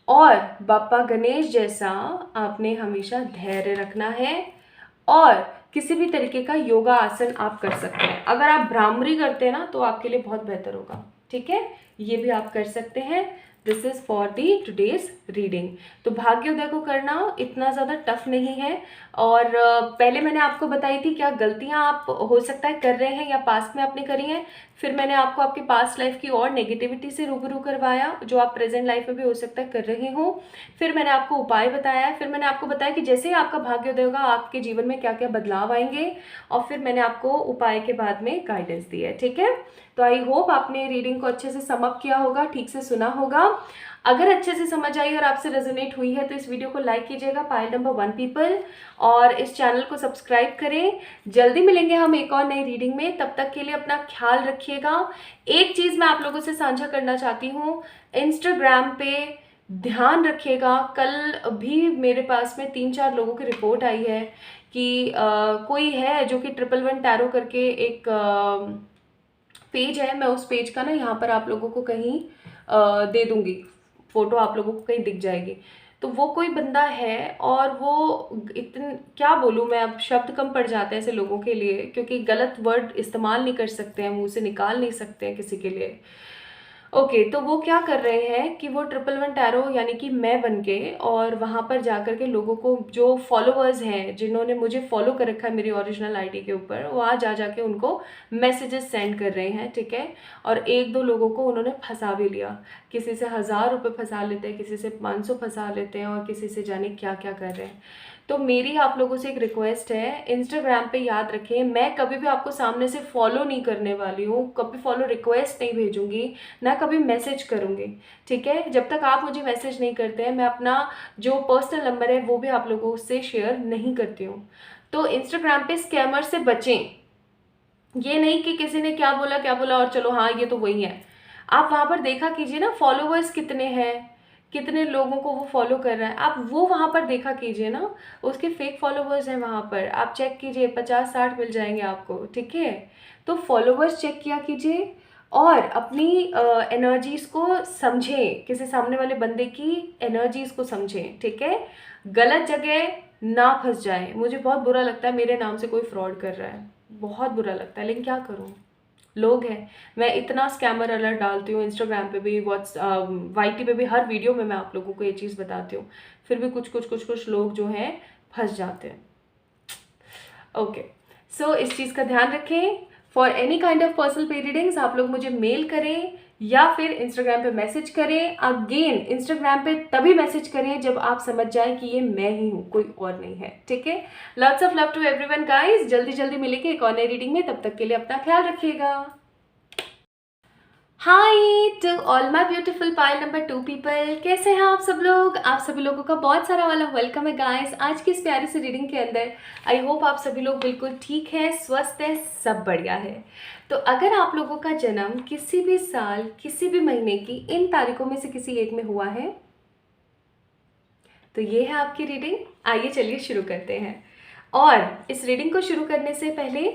और बाप्पा गणेश जैसा आपने हमेशा धैर्य रखना है, और किसी भी तरीके का योगा आसन आप कर सकते हैं। अगर आप भ्रामरी करते हैं ना तो आपके लिए बहुत बेहतर होगा, ठीक है। ये भी आप कर सकते हैं। This is for the today's reading. तो भाग्योदय को करना इतना ज़्यादा टफ नहीं है, और पहले मैंने आपको बताई थी क्या गलतियां आप हो सकता है कर रहे हैं या पास्ट में आपने करी हैं। फिर मैंने आपको आपके पास्ट लाइफ की और नेगेटिविटी से रूबरू करवाया जो आप प्रेजेंट लाइफ में भी हो सकता है कर रहे हो। फिर मैंने आपको उपाय बताया, फिर मैंने आपको बताया कि जैसे ही आपका भाग्योदय होगा आपके जीवन में क्या क्या बदलाव आएंगे, और फिर मैंने आपको उपाय के बाद में गाइडेंस दी है, ठीक है। तो आई होप आपने रीडिंग को अच्छे से समअप किया होगा, ठीक से सुना होगा। अगर अच्छे से समझ आई और आपसे रेजोनेट हुई है तो इस वीडियो को लाइक कीजिएगा, पाइल नंबर 1 पीपल, और इस चैनल को सब्सक्राइब करें। जल्दी मिलेंगे हम एक और नई रीडिंग में, तब तक के लिए अपना ख्याल रखिएगा। एक चीज़ मैं आप लोगों से साझा करना चाहती हूँ, इंस्टाग्राम पे ध्यान रखिएगा। कल भी मेरे पास में 3-4 लोगों की रिपोर्ट आई है कि कोई है जो कि 111 टैरो करके एक पेज है। मैं उस पेज का ना यहाँ पर आप लोगों को कहीं दे दूँगी, फ़ोटो आप लोगों को कहीं दिख जाएगी। तो वो कोई बंदा है, और वो क्या बोलूँ मैं, अब शब्द कम पड़ जाते हैं ऐसे लोगों के लिए, क्योंकि गलत वर्ड इस्तेमाल नहीं कर सकते हैं, मुंह से निकाल नहीं सकते हैं किसी के लिए। ओके, तो वो क्या कर रहे हैं कि वो 111 टैरो यानी कि मैं बन के, और वहाँ पर जा कर के लोगों को, जो फॉलोअर्स हैं जिन्होंने मुझे फॉलो कर रखा है मेरी ओरिजिनल आईडी के ऊपर, वहाँ जा जाके उनको मैसेजेस सेंड कर रहे हैं, ठीक है। और 1-2 लोगों को उन्होंने फंसा भी लिया। किसी से 1000 रुपये फंसा लेते हैं, किसी से 500 फंसा लेते हैं, और किसी से जाने क्या क्या कर रहे हैं। तो मेरी आप लोगों से एक रिक्वेस्ट है, इंस्टाग्राम पे याद रखें, मैं कभी भी आपको सामने से फॉलो नहीं करने वाली हूँ, कभी फॉलो रिक्वेस्ट नहीं भेजूंगी, ना कभी मैसेज करूँगी, ठीक है। जब तक आप मुझे मैसेज नहीं करते हैं, मैं अपना जो पर्सनल नंबर है वो भी आप लोगों से शेयर नहीं करती हूँ। तो इंस्टाग्राम पे स्कैमर से बचें। ये नहीं कि किसी ने क्या बोला और चलो हाँ ये तो वही है। आप वहाँ पर देखा कीजिए ना फॉलोवर्स कितने हैं, कितने लोगों को वो फॉलो कर रहा है, आप वो वहाँ पर देखा कीजिए ना। उसके फेक फॉलोवर्स हैं वहाँ पर, आप चेक कीजिए, 50-60 मिल जाएंगे आपको, ठीक है। तो फॉलोवर्स चेक किया कीजिए, और अपनी एनर्जीज़ को समझें, किसी सामने वाले बंदे की एनर्जीज़ को समझें, ठीक है। गलत जगह ना फंस जाएं। मुझे बहुत बुरा लगता है मेरे नाम से कोई फ्रॉड कर रहा है, बहुत बुरा लगता है, लेकिन क्या करूँ, लोग हैं। मैं इतना स्कैमर अलर्ट डालती हूँ इंस्टाग्राम पे भी, वाईटी पे भी, हर वीडियो में मैं आप लोगों को ये चीज़ बताती हूँ, फिर भी कुछ लोग जो हैं फंस जाते हैं। ओके, सो इस चीज़ का ध्यान रखें। For any kind of personal पे रीडिंग्स आप लोग मुझे मेल करें या फिर इंस्टाग्राम पे मैसेज करें। अगेन इंस्टाग्राम पे तभी मैसेज करें जब आप समझ जाए कि ये मैं ही हूँ, कोई और नहीं है, ठीक है। Lots of love to everyone guys. जल्दी जल्दी मिलेंगे एक और नई रीडिंग में, तब तक के लिए अपना ख्याल रखिएगा। Hi to all my beautiful pile number 2 people, कैसे हैं आप सब लोग। आप सभी लोगों का बहुत सारा वाला वेलकम है गाइस आज की इस प्यारी सी रीडिंग के अंदर। आई होप आप सभी लोग बिल्कुल ठीक है, स्वस्थ है, सब बढ़िया है। तो अगर आप लोगों का जन्म किसी भी साल, किसी भी महीने की इन तारीखों में से किसी एक में हुआ है तो ये है आपकी रीडिंग। आइए चलिए शुरू करते हैं। और इस रीडिंग को शुरू करने से पहले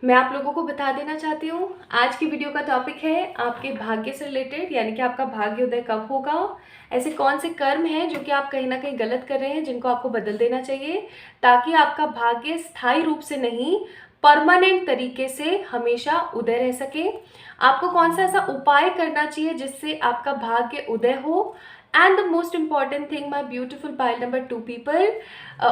मैं आप लोगों को बता देना चाहती हूँ, आज की वीडियो का टॉपिक है आपके भाग्य से रिलेटेड, यानी कि आपका भाग्योदय कब होगा, ऐसे कौन से कर्म हैं जो कि आप कहीं ना कहीं गलत कर रहे हैं, जिनको आपको बदल देना चाहिए, ताकि आपका भाग्य स्थायी रूप से नहीं परमानेंट तरीके से हमेशा उदय रह सके। आपको कौन सा ऐसा उपाय करना चाहिए जिससे आपका भाग्य उदय हो। And the most important thing my beautiful pile number 2 people,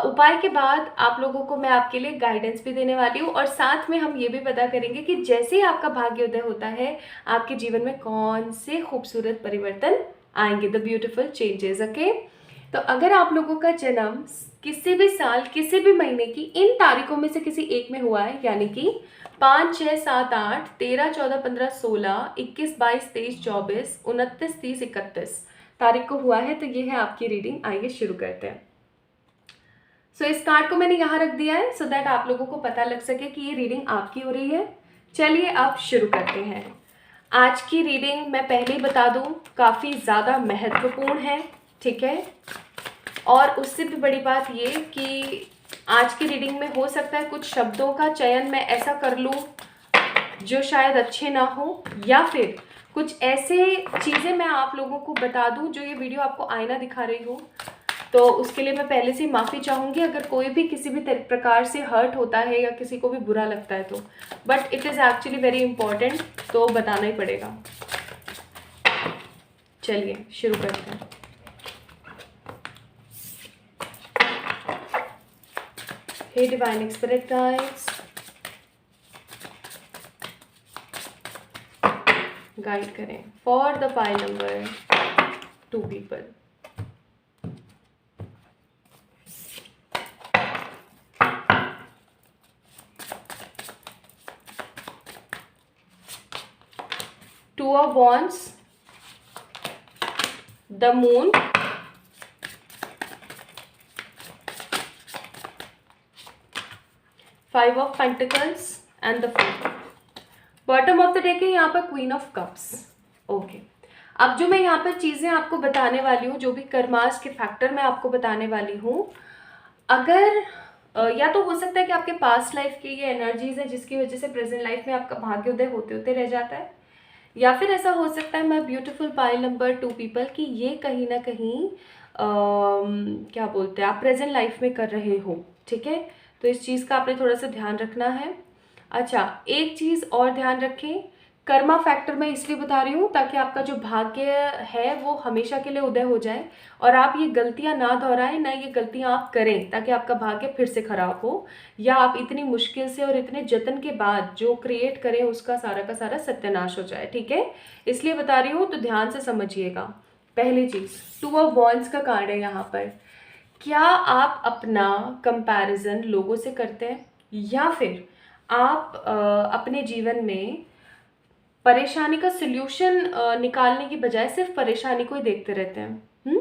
उपाय के बाद आप लोगों को मैं आपके लिए गाइडेंस भी देने वाली हूँ और साथ में हम ये भी पता करेंगे कि जैसे ही आपका भाग्य उदय होता है आपके जीवन में कौन से खूबसूरत परिवर्तन आएंगे, द ब्यूटिफुल चेंजेस। ओके, तो अगर आप लोगों का जन्म किसी भी साल किसी भी महीने की इन तारीखों में से किसी एक में हुआ है, यानी कि 5, 6, 7, 8, 13, 14, 15, 16, 21, 22, 23, 24, 29, 30, 31 तारीख को हुआ है, तो ये है आपकी रीडिंग। आइए शुरू करते हैं। सो इस कार्ड को मैंने यहाँ रख दिया है सो दैट आप लोगों को पता लग सके कि ये रीडिंग आपकी हो रही है। चलिए अब शुरू करते हैं। आज की रीडिंग मैं पहले ही बता दूं काफ़ी ज़्यादा महत्वपूर्ण है, ठीक है। और उससे भी बड़ी बात ये कि आज की रीडिंग में हो सकता है कुछ शब्दों का चयन मैं ऐसा कर लूं जो शायद अच्छे ना हो, या फिर कुछ ऐसे चीज़ें मैं आप लोगों को बता दूं जो ये वीडियो आपको आईना दिखा रही हो, तो उसके लिए मैं पहले से माफ़ी चाहूँगी अगर कोई भी किसी भी प्रकार से हर्ट होता है या किसी को भी बुरा लगता है तो, but it is actually very important, तो बताना ही पड़ेगा। चलिए शुरू करते हैं। हे डिवाइन स्पिरिट गाइड्स, गाइड करें for the pile number 2 people. Two of Wands, the Moon, Five of Pentacles and the Fool। Bottom of the deck है यहाँ पर क्वीन ऑफ कप्स। ओके, अब जो मैं यहाँ पर चीज़ें आपको बताने वाली हूँ, जो भी कर्मास के फैक्टर मैं आपको बताने वाली हूँ, अगर या तो हो सकता है कि आपके पास्ट लाइफ की ये एनर्जीज है जिसकी वजह से प्रेजेंट लाइफ में आपका भाग्योदय होते होते रह जाता है, या फिर ऐसा हो सकता है मैं ब्यूटीफुल पाइल नंबर 2 पीपल की ये कहीं ना कहीं क्या बोलते हैं आप प्रेजेंट लाइफ में कर रहे हो, ठीक है। तो इस चीज़ का आपने थोड़ा सा ध्यान रखना है। अच्छा, एक चीज़ और ध्यान रखें, कर्मा फैक्टर मैं इसलिए बता रही हूँ ताकि आपका जो भाग्य है वो हमेशा के लिए उदय हो जाए और आप ये गलतियाँ ना दोहराएं, ना ये गलतियाँ आप करें ताकि आपका भाग्य फिर से खराब हो, या आप इतनी मुश्किल से और इतने जतन के बाद जो क्रिएट करें उसका सारा का सारा सत्यानाश हो जाए, ठीक है। इसलिए बता रही हूँ, तो ध्यान से समझिएगा। पहली चीज़ 2 ऑफ वॉन्ड्स का कार्ड है यहाँ पर। क्या आप अपना कंपैरिजन लोगों से करते हैं, या फिर आप अपने जीवन में परेशानी का सल्यूशन निकालने की बजाय सिर्फ परेशानी को ही देखते रहते हैं?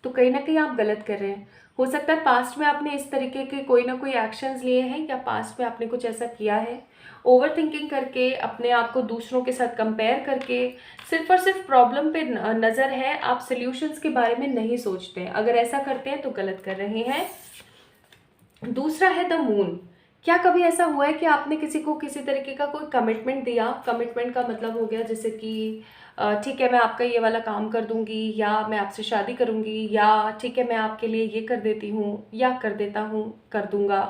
तो कहीं ना कहीं आप गलत कर रहे हैं। हो सकता है पास्ट में आपने इस तरीके के कोई ना कोई एक्शंस लिए हैं, या पास्ट में आपने कुछ ऐसा किया है, ओवर थिंकिंग करके, अपने आप को दूसरों के साथ कंपेयर करके, सिर्फ और सिर्फ प्रॉब्लम पे नज़र है, आप सल्यूशंस के बारे में नहीं सोचते हैं। अगर ऐसा करते हैं तो गलत कर रहे हैं। दूसरा है द मून। क्या कभी ऐसा हुआ है कि आपने किसी को किसी तरीके का कोई कमिटमेंट दिया? कमिटमेंट का मतलब हो गया जैसे कि ठीक है मैं आपका ये वाला काम कर दूंगी, या मैं आपसे शादी करूंगी, या ठीक है मैं आपके लिए ये कर देती हूँ या कर देता हूँ, कर दूंगा,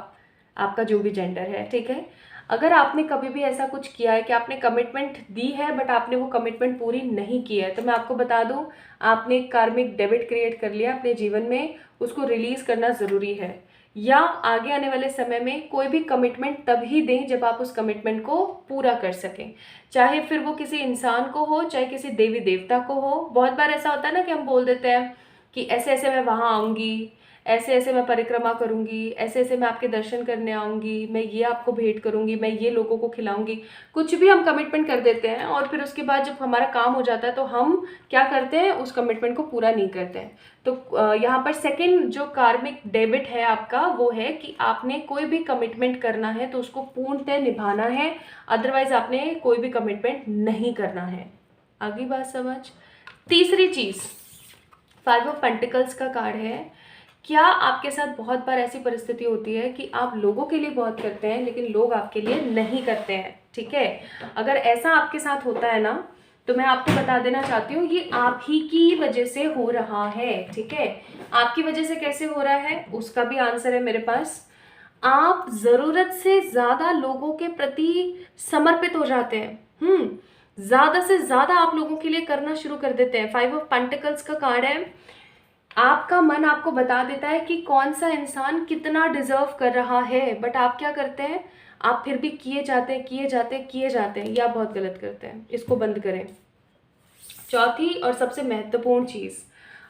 आपका जो भी जेंडर है, ठीक है। अगर आपने कभी भी ऐसा कुछ किया है कि आपने कमिटमेंट दी है बट आपने वो कमिटमेंट पूरी नहीं की है, तो मैं आपको बता दूं आपने एक कार्मिक डेबिट क्रिएट कर लिया अपने जीवन में, उसको रिलीज़ करना ज़रूरी है। या आगे आने वाले समय में कोई भी कमिटमेंट तभी दें जब आप उस कमिटमेंट को पूरा कर सकें, चाहे फिर वो किसी इंसान को हो, चाहे किसी देवी देवता को हो। बहुत बार ऐसा होता है ना कि हम बोल देते हैं कि ऐसे ऐसे मैं वहाँ आऊँगी, ऐसे ऐसे मैं परिक्रमा करूँगी, ऐसे ऐसे मैं आपके दर्शन करने आऊँगी, मैं ये आपको भेंट करूँगी, मैं ये लोगों को खिलाऊँगी, कुछ भी हम कमिटमेंट कर देते हैं और फिर उसके बाद जब हमारा काम हो जाता है तो हम क्या करते हैं, उस कमिटमेंट को पूरा नहीं करते हैं। तो यहाँ पर सेकंड जो कार्मिक डेबिट है आपका वो है कि आपने कोई भी कमिटमेंट करना है तो उसको पूर्णतः निभाना है, अदरवाइज आपने कोई भी कमिटमेंट नहीं करना है। आगे बात समझ। तीसरी चीज़ 5 ऑफ पेंटिकल्स का कार्ड है। क्या आपके साथ बहुत बार ऐसी परिस्थिति होती है कि आप लोगों के लिए बहुत करते हैं लेकिन लोग आपके लिए नहीं करते हैं, ठीक है। अगर ऐसा आपके साथ होता है ना, तो मैं आपको बता देना चाहती हूँ ये आप ही की वजह से हो रहा है, ठीक है। आपकी वजह से कैसे हो रहा है उसका भी आंसर है मेरे पास। आप ज़रूरत से ज़्यादा लोगों के प्रति समर्पित हो जाते हैं। ज़्यादा से ज़्यादा आप लोगों के लिए करना शुरू कर देते हैं। 5 ऑफ पेंटिकल्स का कार्ड है। आपका मन आपको बता देता है कि कौन सा इंसान कितना डिजर्व कर रहा है, बट आप क्या करते हैं, आप फिर भी किए जाते हैं, किए जाते हैं, किए जाते हैं। ये आप बहुत गलत करते हैं, इसको बंद करें। चौथी और सबसे महत्वपूर्ण चीज़,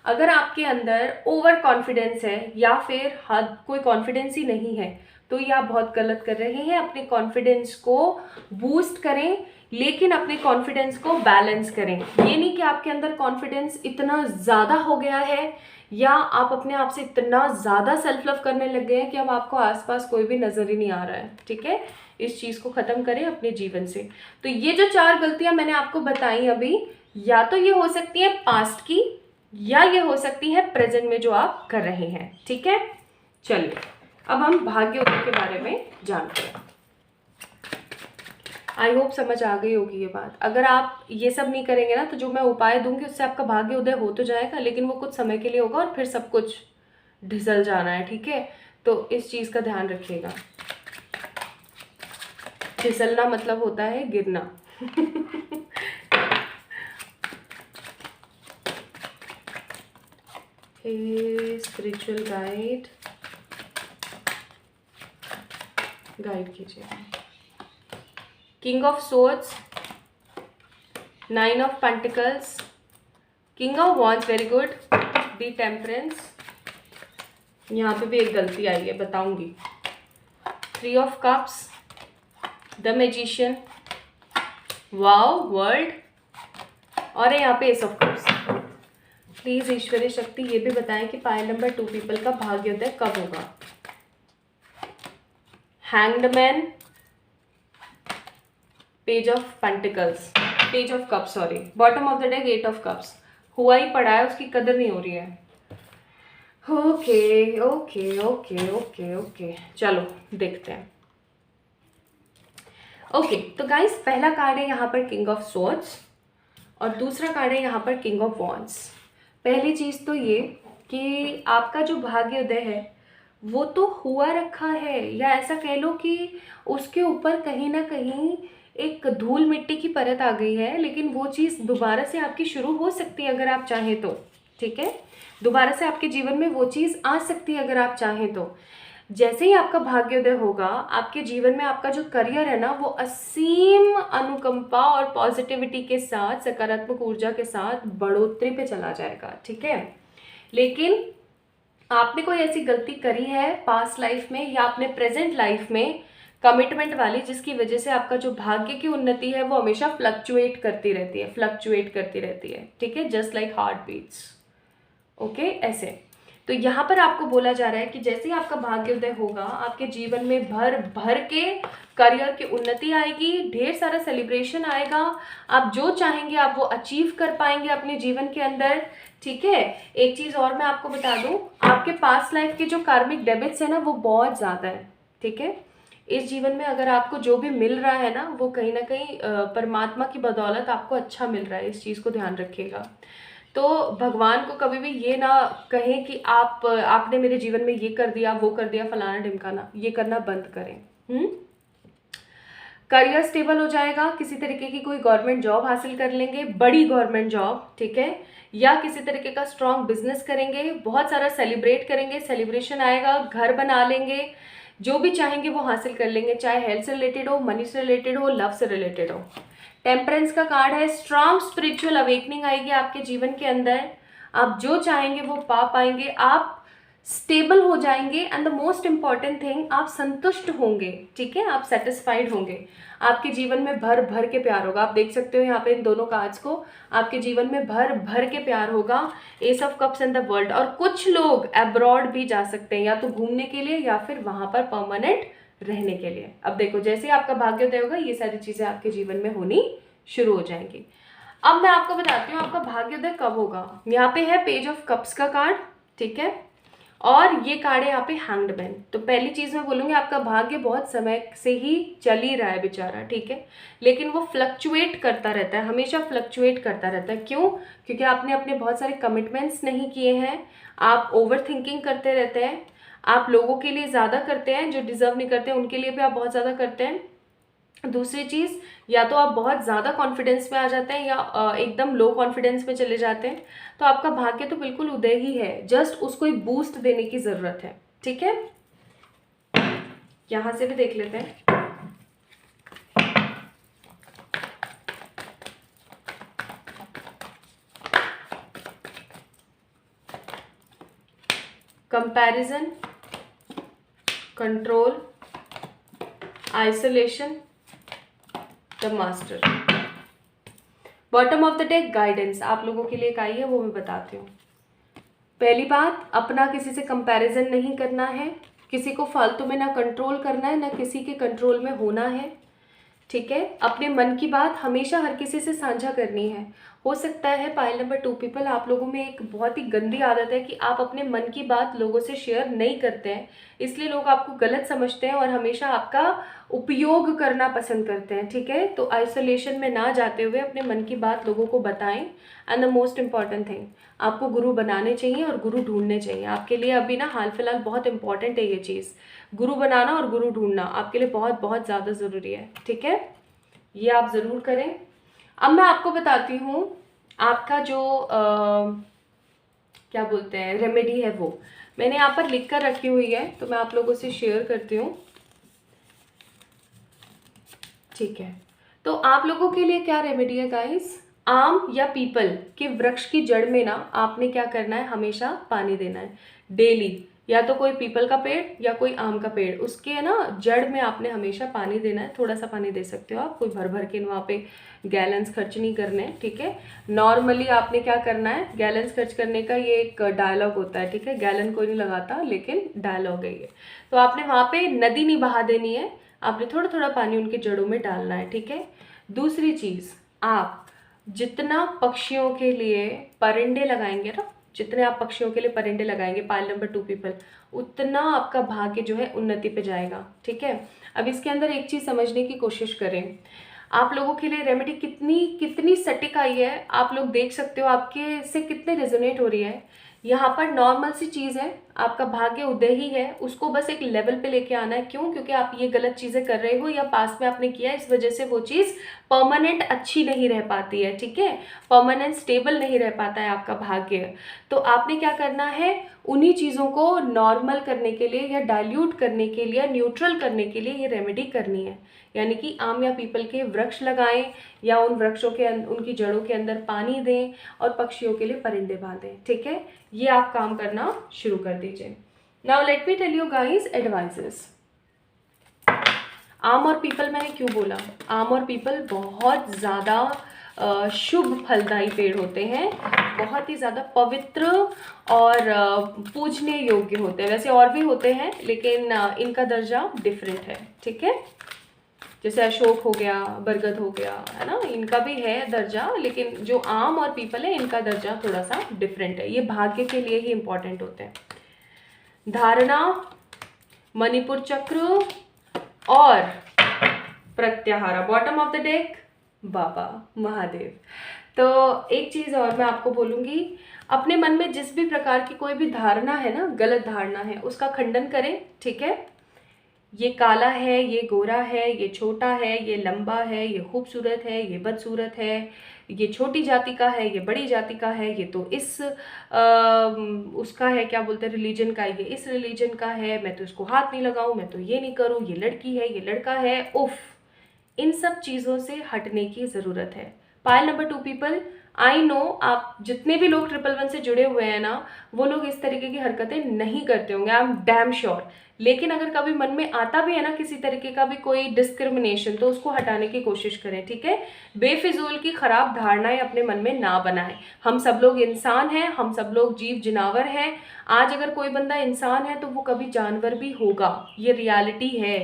अगर आपके अंदर ओवर कॉन्फिडेंस है या फिर हद कोई कॉन्फिडेंस ही नहीं है, तो ये आप बहुत गलत कर रहे हैं। अपने कॉन्फिडेंस को बूस्ट करें, लेकिन अपने कॉन्फिडेंस को बैलेंस करें। ये नहीं कि आपके अंदर कॉन्फिडेंस इतना ज़्यादा हो गया है या आप अपने आप से इतना ज़्यादा सेल्फ लव करने लग गए हैं कि अब आपको आसपास कोई भी नज़र ही नहीं आ रहा है। ठीक है, इस चीज़ को ख़त्म करें अपने जीवन से। तो ये जो 4 गलतियां मैंने आपको बताई अभी, या तो ये हो सकती है पास्ट की, या ये हो सकती है प्रेजेंट में जो आप कर रहे हैं। ठीक है, चलिए अब हम भाग्य उदय के बारे में जानते हैं। आई होप समझ आ गई होगी ये बात। अगर आप ये सब नहीं करेंगे ना, तो जो मैं उपाय दूंगी उससे आपका भाग्य उदय हो तो जाएगा, लेकिन वो कुछ समय के लिए होगा और फिर सब कुछ ढिसल जाना है। ठीक है, तो इस चीज़ का ध्यान रखिएगा। फिसलना मतलब होता है गिरना। स्पिरिचुअल गाइड कीजिए। King of swords, 9 of pentacles, king of wands, very good, the temperance, यहाँ पे भी एक गलती आई है, बताऊंगी। 3 of cups, the magician, wow, world, और यहाँ पे एस ऑफ कप्स। प्लीज ईश्वरीय शक्ति ये भी बताएं कि पाइल नंबर 2 पीपल का भाग्योदय कब होगा। Hanged man, page of pentacles, page of cups, sorry, bottom of the deck 8 of cups. हुआ ही पड़ा है, उसकी कदर नहीं हो रही है। Okay okay okay okay okay, चलो देखते हैं। ओके, तो गाइस पहला कार्ड है यहाँ पर किंग ऑफ स्वॉर्ड्स और दूसरा कार्ड है यहाँ पर किंग ऑफ वॉन्ड्स। पहली चीज़ तो ये कि आपका जो भाग्योदय है वो तो हुआ रखा है, या ऐसा कह लो कि उसके ऊपर कहीं ना कहीं एक धूल मिट्टी की परत आ गई है, लेकिन वो चीज़ दोबारा से आपकी शुरू हो सकती है अगर आप चाहें तो। ठीक है, दोबारा से आपके जीवन में वो चीज़ आ सकती है अगर आप चाहें तो। जैसे ही आपका भाग्योदय होगा, आपके जीवन में आपका जो करियर है ना, वो असीम अनुकंपा और पॉजिटिविटी के साथ, सकारात्मक ऊर्जा के साथ बढ़ोतरी पे चला जाएगा। ठीक है, लेकिन आपने कोई ऐसी गलती करी है पास्ट लाइफ में या अपने प्रेजेंट लाइफ में कमिटमेंट वाली, जिसकी वजह से आपका जो भाग्य की उन्नति है वो हमेशा फ्लक्चुएट करती रहती है, फ्लक्चुएट करती रहती है। ठीक है, just like heart beats. Okay, ऐसे। तो यहाँ पर आपको बोला जा रहा है कि जैसे ही आपका भाग्योदय होगा, आपके जीवन में भर भर के करियर की उन्नति आएगी, ढेर सारा सेलिब्रेशन आएगा, आप जो चाहेंगे आप वो अचीव कर पाएंगे अपने जीवन के अंदर। ठीक है, एक चीज़ और मैं आपको बता दूं, आपके पास्ट लाइफ के जो कार्मिक डेबिट्स है ना, वो बहुत ज़्यादा है। ठीक है, इस जीवन में अगर आपको जो भी मिल रहा है ना, वो कहीं ना कहीं परमात्मा की बदौलत आपको अच्छा मिल रहा है, इस चीज़ को ध्यान रखिएगा। तो भगवान को कभी भी ये ना कहें कि आपने मेरे जीवन में ये कर दिया, वो कर दिया, फलाना ढिमकाना, ये करना बंद करें। करियर स्टेबल हो जाएगा, किसी तरीके की कोई गवर्नमेंट जॉब हासिल कर लेंगे, बड़ी गवर्नमेंट जॉब। ठीक है, या किसी तरीके का स्ट्रॉन्ग बिजनेस करेंगे, बहुत सारा सेलिब्रेट करेंगे, सेलिब्रेशन आएगा, घर बना लेंगे, जो भी चाहेंगे वो हासिल कर लेंगे, चाहे हेल्थ से रिलेटेड हो, मनी से रिलेटेड हो, लव से रिलेटेड हो। टेम्परेंस का कार्ड है, स्ट्रॉन्ग स्पिरिचुअल अवेकनिंग आएगी आपके जीवन के अंदर, आप जो चाहेंगे वो पा पाएंगे, आप स्टेबल हो जाएंगे, and the most important thing, आप संतुष्ट होंगे। ठीक है, आप सेटिस्फाइड होंगे, आपके जीवन में भर भर के प्यार होगा। आप देख सकते हो यहाँ पे इन दोनों कार्ड्स को, आपके जीवन में भर भर के प्यार होगा, S of cups and the world. और कुछ लोग अब्रॉड भी जा सकते हैं, या तो घूमने के लिए या फिर वहाँ पर परमानेंट रहने के लिए। अब देखो, जैसे ही आपका भाग्योदय होगा, ये सारी चीज़ें आपके जीवन में होनी शुरू हो जाएंगी। अब मैं आपको बताती हूँ आपका भाग्योदय कब होगा। यहाँ पे है पेज ऑफ कप्स का कार्ड। ठीक है, और ये कार्ड है यहाँ पे हैंग्ड मैन। तो पहली चीज़ मैं बोलूँगी, आपका भाग्य बहुत समय से ही चल ही रहा है बेचारा। ठीक है, लेकिन वो फ्लक्चुएट करता रहता है, हमेशा फ्लक्चुएट करता रहता है। क्यों? क्योंकि आपने अपने बहुत सारे कमिटमेंट्स नहीं किए हैं, आप ओवर थिंकिंग करते रहते हैं, आप लोगों के लिए ज़्यादा करते हैं, जो डिज़र्व नहीं करते हैं उनके लिए भी आप बहुत ज़्यादा करते हैं। दूसरी चीज़, या तो आप बहुत ज़्यादा कॉन्फिडेंस में आ जाते हैं या एकदम लो कॉन्फिडेंस में चले जाते हैं। तो आपका भाग्य तो बिल्कुल उदय ही है, जस्ट उसको एक बूस्ट देने की ज़रूरत है। ठीक है, यहाँ से भी देख लेते हैं। Comparison, control, isolation, the master. Bottom of the deck guidance आप लोगों के लिए एक आई है, वो मैं बताती हूँ। पहली बात, अपना किसी से कंपैरिजन नहीं करना है, किसी को फालतू में ना कंट्रोल करना है, ना किसी के कंट्रोल में होना है। ठीक है, अपने मन की बात हमेशा हर किसी से साझा करनी है। हो सकता है पाइल नंबर 2 पीपल, आप लोगों में एक बहुत ही गंदी आदत है कि आप अपने मन की बात लोगों से शेयर नहीं करते हैं, इसलिए लोग आपको गलत समझते हैं और हमेशा आपका उपयोग करना पसंद करते हैं। ठीक है, तो आइसोलेशन में ना जाते हुए अपने मन की बात लोगों को बताएं। And the most important thing, आपको गुरु बनाने चाहिए और गुरु ढूंढने चाहिए। आपके लिए अभी ना हाल फिलहाल बहुत इंपॉर्टेंट है ये चीज़, गुरु बनाना और गुरु ढूंढना आपके लिए बहुत बहुत ज़्यादा ज़रूरी है। ठीक है, ये आप ज़रूर करें। अब मैं आपको बताती हूँ आपका जो क्या बोलते हैं रेमेडी है, वो मैंने यहाँ पर लिख कर रखी हुई है, तो मैं आप लोगों से शेयर करती हूँ। ठीक है, तो आप लोगों के लिए क्या रेमेडी है गाइस, आम या पीपल के वृक्ष की जड़ में ना आपने क्या करना है, हमेशा पानी देना है डेली। या तो कोई पीपल का पेड़ या कोई आम का पेड़, उसके ना जड़ में आपने हमेशा पानी देना है। थोड़ा सा पानी दे सकते हो आप, कोई भर भर के वहाँ पे गैलन्स खर्च नहीं करने। ठीक है, नॉर्मली आपने क्या करना है, गैलन्स खर्च करने का ये एक डायलॉग होता है। ठीक है, गैलन कोई नहीं लगाता, लेकिन डायलॉग है ये। तो आपने वहाँ पे नदी नहीं बहा देनी है, आपने थोड़ा थोड़ा पानी उनके जड़ों में डालना है। ठीक है, दूसरी चीज़, आप जितना पक्षियों के लिए परिंदे लगाएंगे ना, जितने आप पक्षियों के लिए परिंदे लगाएंगे पाइल नंबर 2 पीपल, उतना आपका भाग्य जो है उन्नति पे जाएगा। ठीक है, अब इसके अंदर एक चीज़ समझने की कोशिश करें, आप लोगों के लिए रेमेडी कितनी कितनी सटीक आई है, आप लोग देख सकते हो आपके से कितने रेजोनेट हो रही है। यहाँ पर नॉर्मल सी चीज़ है, आपका भाग्य उदय ही है, उसको बस एक लेवल पे लेके आना है। क्यों? क्योंकि आप ये गलत चीज़ें कर रहे हो या पास में आपने किया, इस वजह से वो चीज़ परमानेंट अच्छी नहीं रह पाती है। ठीक है, परमानेंट स्टेबल नहीं रह पाता है आपका भाग्य। तो आपने क्या करना है, उन्हीं चीज़ों को नॉर्मल करने के लिए या डाइल्यूट करने के लिए, न्यूट्रल करने के लिए ये रेमेडी करनी है। यानी कि आम या पीपल के वृक्ष लगाएं या उन वृक्षों के उनकी जड़ों के अंदर पानी दें और पक्षियों के लिए परिंदे बांधें। ठीक है, ये आप काम करना शुरू कर दीजिए। Now let me tell you guys advices. आम और पीपल मैंने क्यों बोला, आम और पीपल बहुत ज़्यादा शुभ फलदायी पेड़ होते हैं, बहुत ही ज़्यादा पवित्र और पूजने योग्य होते हैं। वैसे और भी होते हैं, लेकिन इनका दर्जा डिफरेंट है। ठीक है, जैसे अशोक हो गया, बरगद हो गया, है ना, इनका भी है दर्जा, लेकिन जो आम और पीपल है इनका दर्जा थोड़ा सा डिफरेंट है। ये भाग्य के लिए ही इम्पोर्टेंट होते हैं। धारणा, मणिपुर चक्र और प्रत्याहारा, bottom of the deck Baba Mahadev. तो एक चीज़ और मैं आपको बोलूँगी, अपने मन में जिस भी प्रकार की कोई भी धारणा है ना, गलत धारणा है, उसका खंडन करें। ठीक है, ये काला है, ये गोरा है, ये छोटा है, ये लंबा है, ये खूबसूरत है, ये बदसूरत है, ये छोटी जाति का है, ये बड़ी जाति का है, ये तो इस उसका है, क्या बोलते हैं, रिलीजन का, ये इस रिलीजन का है, मैं तो इसको हाथ नहीं लगाऊं, मैं तो ये नहीं करूं, ये लड़की है, ये लड़का है, उफ, इन सब चीज़ों से हटने की ज़रूरत है। Pile number 2 people, I know आप जितने भी लोग 111 से जुड़े हुए हैं ना, वो लोग इस तरीके की हरकतें नहीं करते होंगे, आई एम डैम श्योर। लेकिन अगर कभी मन में आता भी है ना किसी तरीके का भी कोई डिस्क्रिमिनेशन, तो उसको हटाने की कोशिश करें। ठीक है, बेफिजूल की खराब धारणाएं अपने मन में ना बनाएं। हम सब लोग इंसान हैं, हम सब लोग जीव जिनावर हैं। आज अगर कोई बंदा इंसान है तो वो कभी जानवर भी होगा, ये रियलिटी है।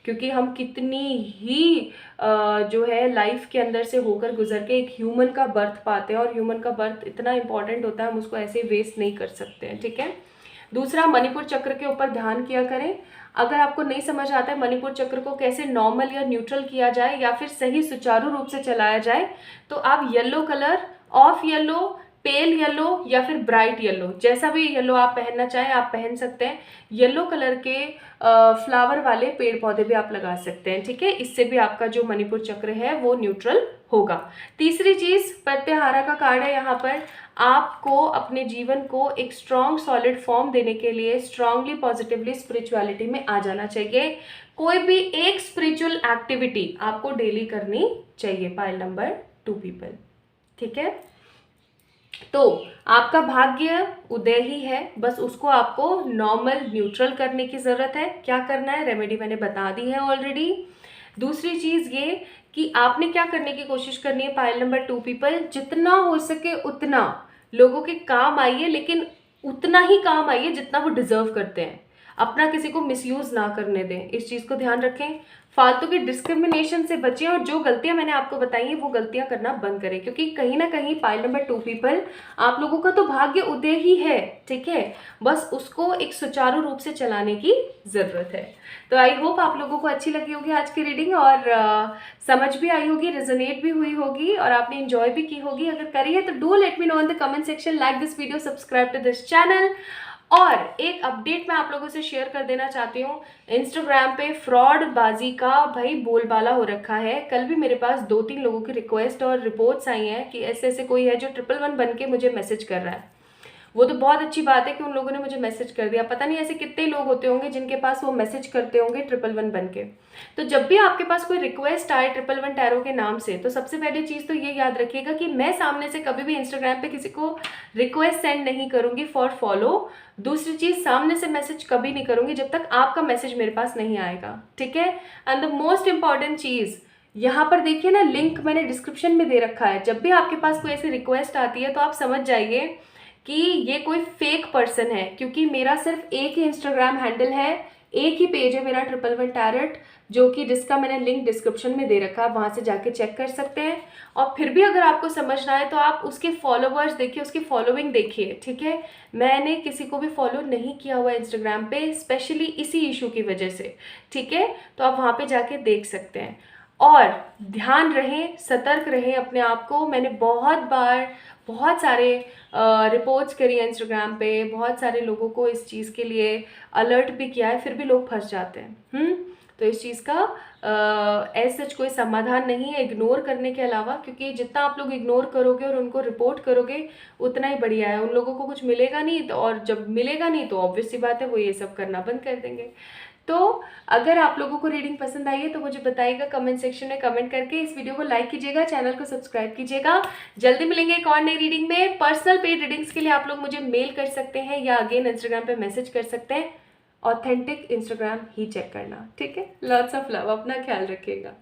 क्योंकि हम कितनी ही जो है लाइफ के अंदर से होकर गुजर के एक ह्यूमन का बर्थ पाते हैं, और ह्यूमन का बर्थ इतना इंपॉर्टेंट होता है, हम उसको ऐसे वेस्ट नहीं कर सकते हैं। ठीक है, दूसरा, मणिपुर चक्र के ऊपर ध्यान किया करें। अगर आपको नहीं समझ आता है मणिपुर चक्र को कैसे नॉर्मल या न्यूट्रल किया जाए या फिर सही सुचारू रूप से चलाया जाए, तो आप yellow colour, of yellow, pale yellow या फिर ब्राइट येलो, जैसा भी येलो आप पहनना चाहें आप पहन सकते हैं। येलो कलर के फ्लावर वाले पेड़ पौधे भी आप लगा सकते हैं, ठीक है। इससे भी आपका जो मणिपुर चक्र है वो न्यूट्रल होगा। तीसरी चीज प्रत्याहारा का कार्ड है। यहाँ पर आपको अपने जीवन को एक स्ट्रॉन्ग सॉलिड फॉर्म देने के लिए स्ट्रांगली पॉजिटिवली स्पिरिचुअलिटी में आ जाना चाहिए। कोई भी एक स्पिरिचुअल एक्टिविटी आपको डेली करनी चाहिए। पाइल नंबर 2 पीपल, ठीक है। तो आपका भाग्य उदय ही है, बस उसको आपको नॉर्मल न्यूट्रल करने की ज़रूरत है। क्या करना है, रेमेडी मैंने बता दी है ऑलरेडी। दूसरी चीज़ ये कि आपने क्या करने की कोशिश करनी है, पाइल नंबर 2 पीपल, जितना हो सके उतना लोगों के काम आइए, लेकिन उतना ही काम आइए जितना वो डिजर्व करते हैं। अपना किसी को मिसयूज ना करने दें, इस चीज़ को ध्यान रखें। फालतू के डिस्क्रिमिनेशन से बचें और जो गलतियां मैंने आपको बताई हैं वो गलतियां करना बंद करें, क्योंकि कहीं ना कहीं पाइल नंबर 2 पीपल, आप लोगों का तो भाग्य उदय ही है, ठीक है। बस उसको एक सुचारू रूप से चलाने की ज़रूरत है। तो आई होप आप लोगों को अच्छी लगी होगी आज की रीडिंग, और समझ भी आई होगी, रेजोनेट भी हुई होगी, और आपने एंजॉय भी की होगी। अगर करी है तो do let me know in the comment section, like this video, subscribe to this channel. और एक अपडेट मैं आप लोगों से शेयर कर देना चाहती हूँ। इंस्टाग्राम पे फ्रॉड बाजी का भाई बोलबाला हो रखा है। कल भी मेरे पास 2-3 लोगों की रिक्वेस्ट और रिपोर्ट्स आई हैं कि ऐसे ऐसे कोई है जो 111 बन के मुझे मैसेज कर रहा है। वो तो बहुत अच्छी बात है कि उन लोगों ने मुझे मैसेज कर दिया। पता नहीं ऐसे कितने लोग होते होंगे जिनके पास वो मैसेज करते होंगे 111 बन के। तो जब भी आपके पास कोई रिक्वेस्ट आए 111 टैरो के नाम से, तो सबसे पहली चीज़ तो ये याद रखिएगा कि मैं सामने से कभी भी इंस्टाग्राम पे किसी को रिक्वेस्ट सेंड नहीं करूँगी फॉर फॉलो। दूसरी चीज़, सामने से मैसेज कभी नहीं करूँगी जब तक आपका मैसेज मेरे पास नहीं आएगा, ठीक है। एंड द मोस्ट इंपॉर्टेंट चीज़, यहाँ पर देखिए ना, लिंक मैंने डिस्क्रिप्शन में दे रखा है। जब भी आपके पास कोई ऐसी रिक्वेस्ट आती है तो आप समझ जाइए कि ये कोई फेक पर्सन है, क्योंकि मेरा सिर्फ एक ही इंस्टाग्राम हैंडल है, एक ही पेज है मेरा 111 टैरोट, जो कि जिसका मैंने लिंक डिस्क्रिप्शन में दे रखा है, वहाँ से जाके चेक कर सकते हैं। और फिर भी अगर आपको समझना है तो आप उसके फॉलोवर्स देखिए, उसकी फॉलोइंग देखिए, ठीक है। मैंने किसी को भी फॉलो नहीं किया हुआ इंस्टाग्राम पे, स्पेशली इसी इशू की वजह से, ठीक है। तो आप वहाँ पे जाके देख सकते हैं। और ध्यान रहें, सतर्क रहें अपने आप को। मैंने बहुत बार बहुत सारे रिपोर्ट्स करी है इंस्टाग्राम पे, बहुत सारे लोगों को इस चीज़ के लिए अलर्ट भी किया है, फिर भी लोग फंस जाते हैं। तो इस चीज़ का ऐसा सच कोई समाधान नहीं है इग्नोर करने के अलावा, क्योंकि जितना आप लोग इग्नोर करोगे और उनको रिपोर्ट करोगे उतना ही बढ़िया है। उन लोगों को कुछ मिलेगा नहीं, तो और जब मिलेगा नहीं तो ऑब्वियस सी बात है वो ये सब करना बंद कर देंगे। तो अगर आप लोगों को रीडिंग पसंद आई है तो मुझे बताइएगा कमेंट सेक्शन में कमेंट करके। इस वीडियो को लाइक कीजिएगा, चैनल को सब्सक्राइब कीजिएगा। जल्दी मिलेंगे एक और नई रीडिंग में। पर्सनल पेड रीडिंग्स के लिए आप लोग मुझे मेल कर सकते हैं या अगेन इंस्टाग्राम पे मैसेज कर सकते हैं। ऑथेंटिक इंस्टाग्राम ही चेक करना, ठीक है। लॉट्स ऑफ लव, अपना ख्याल रखिएगा।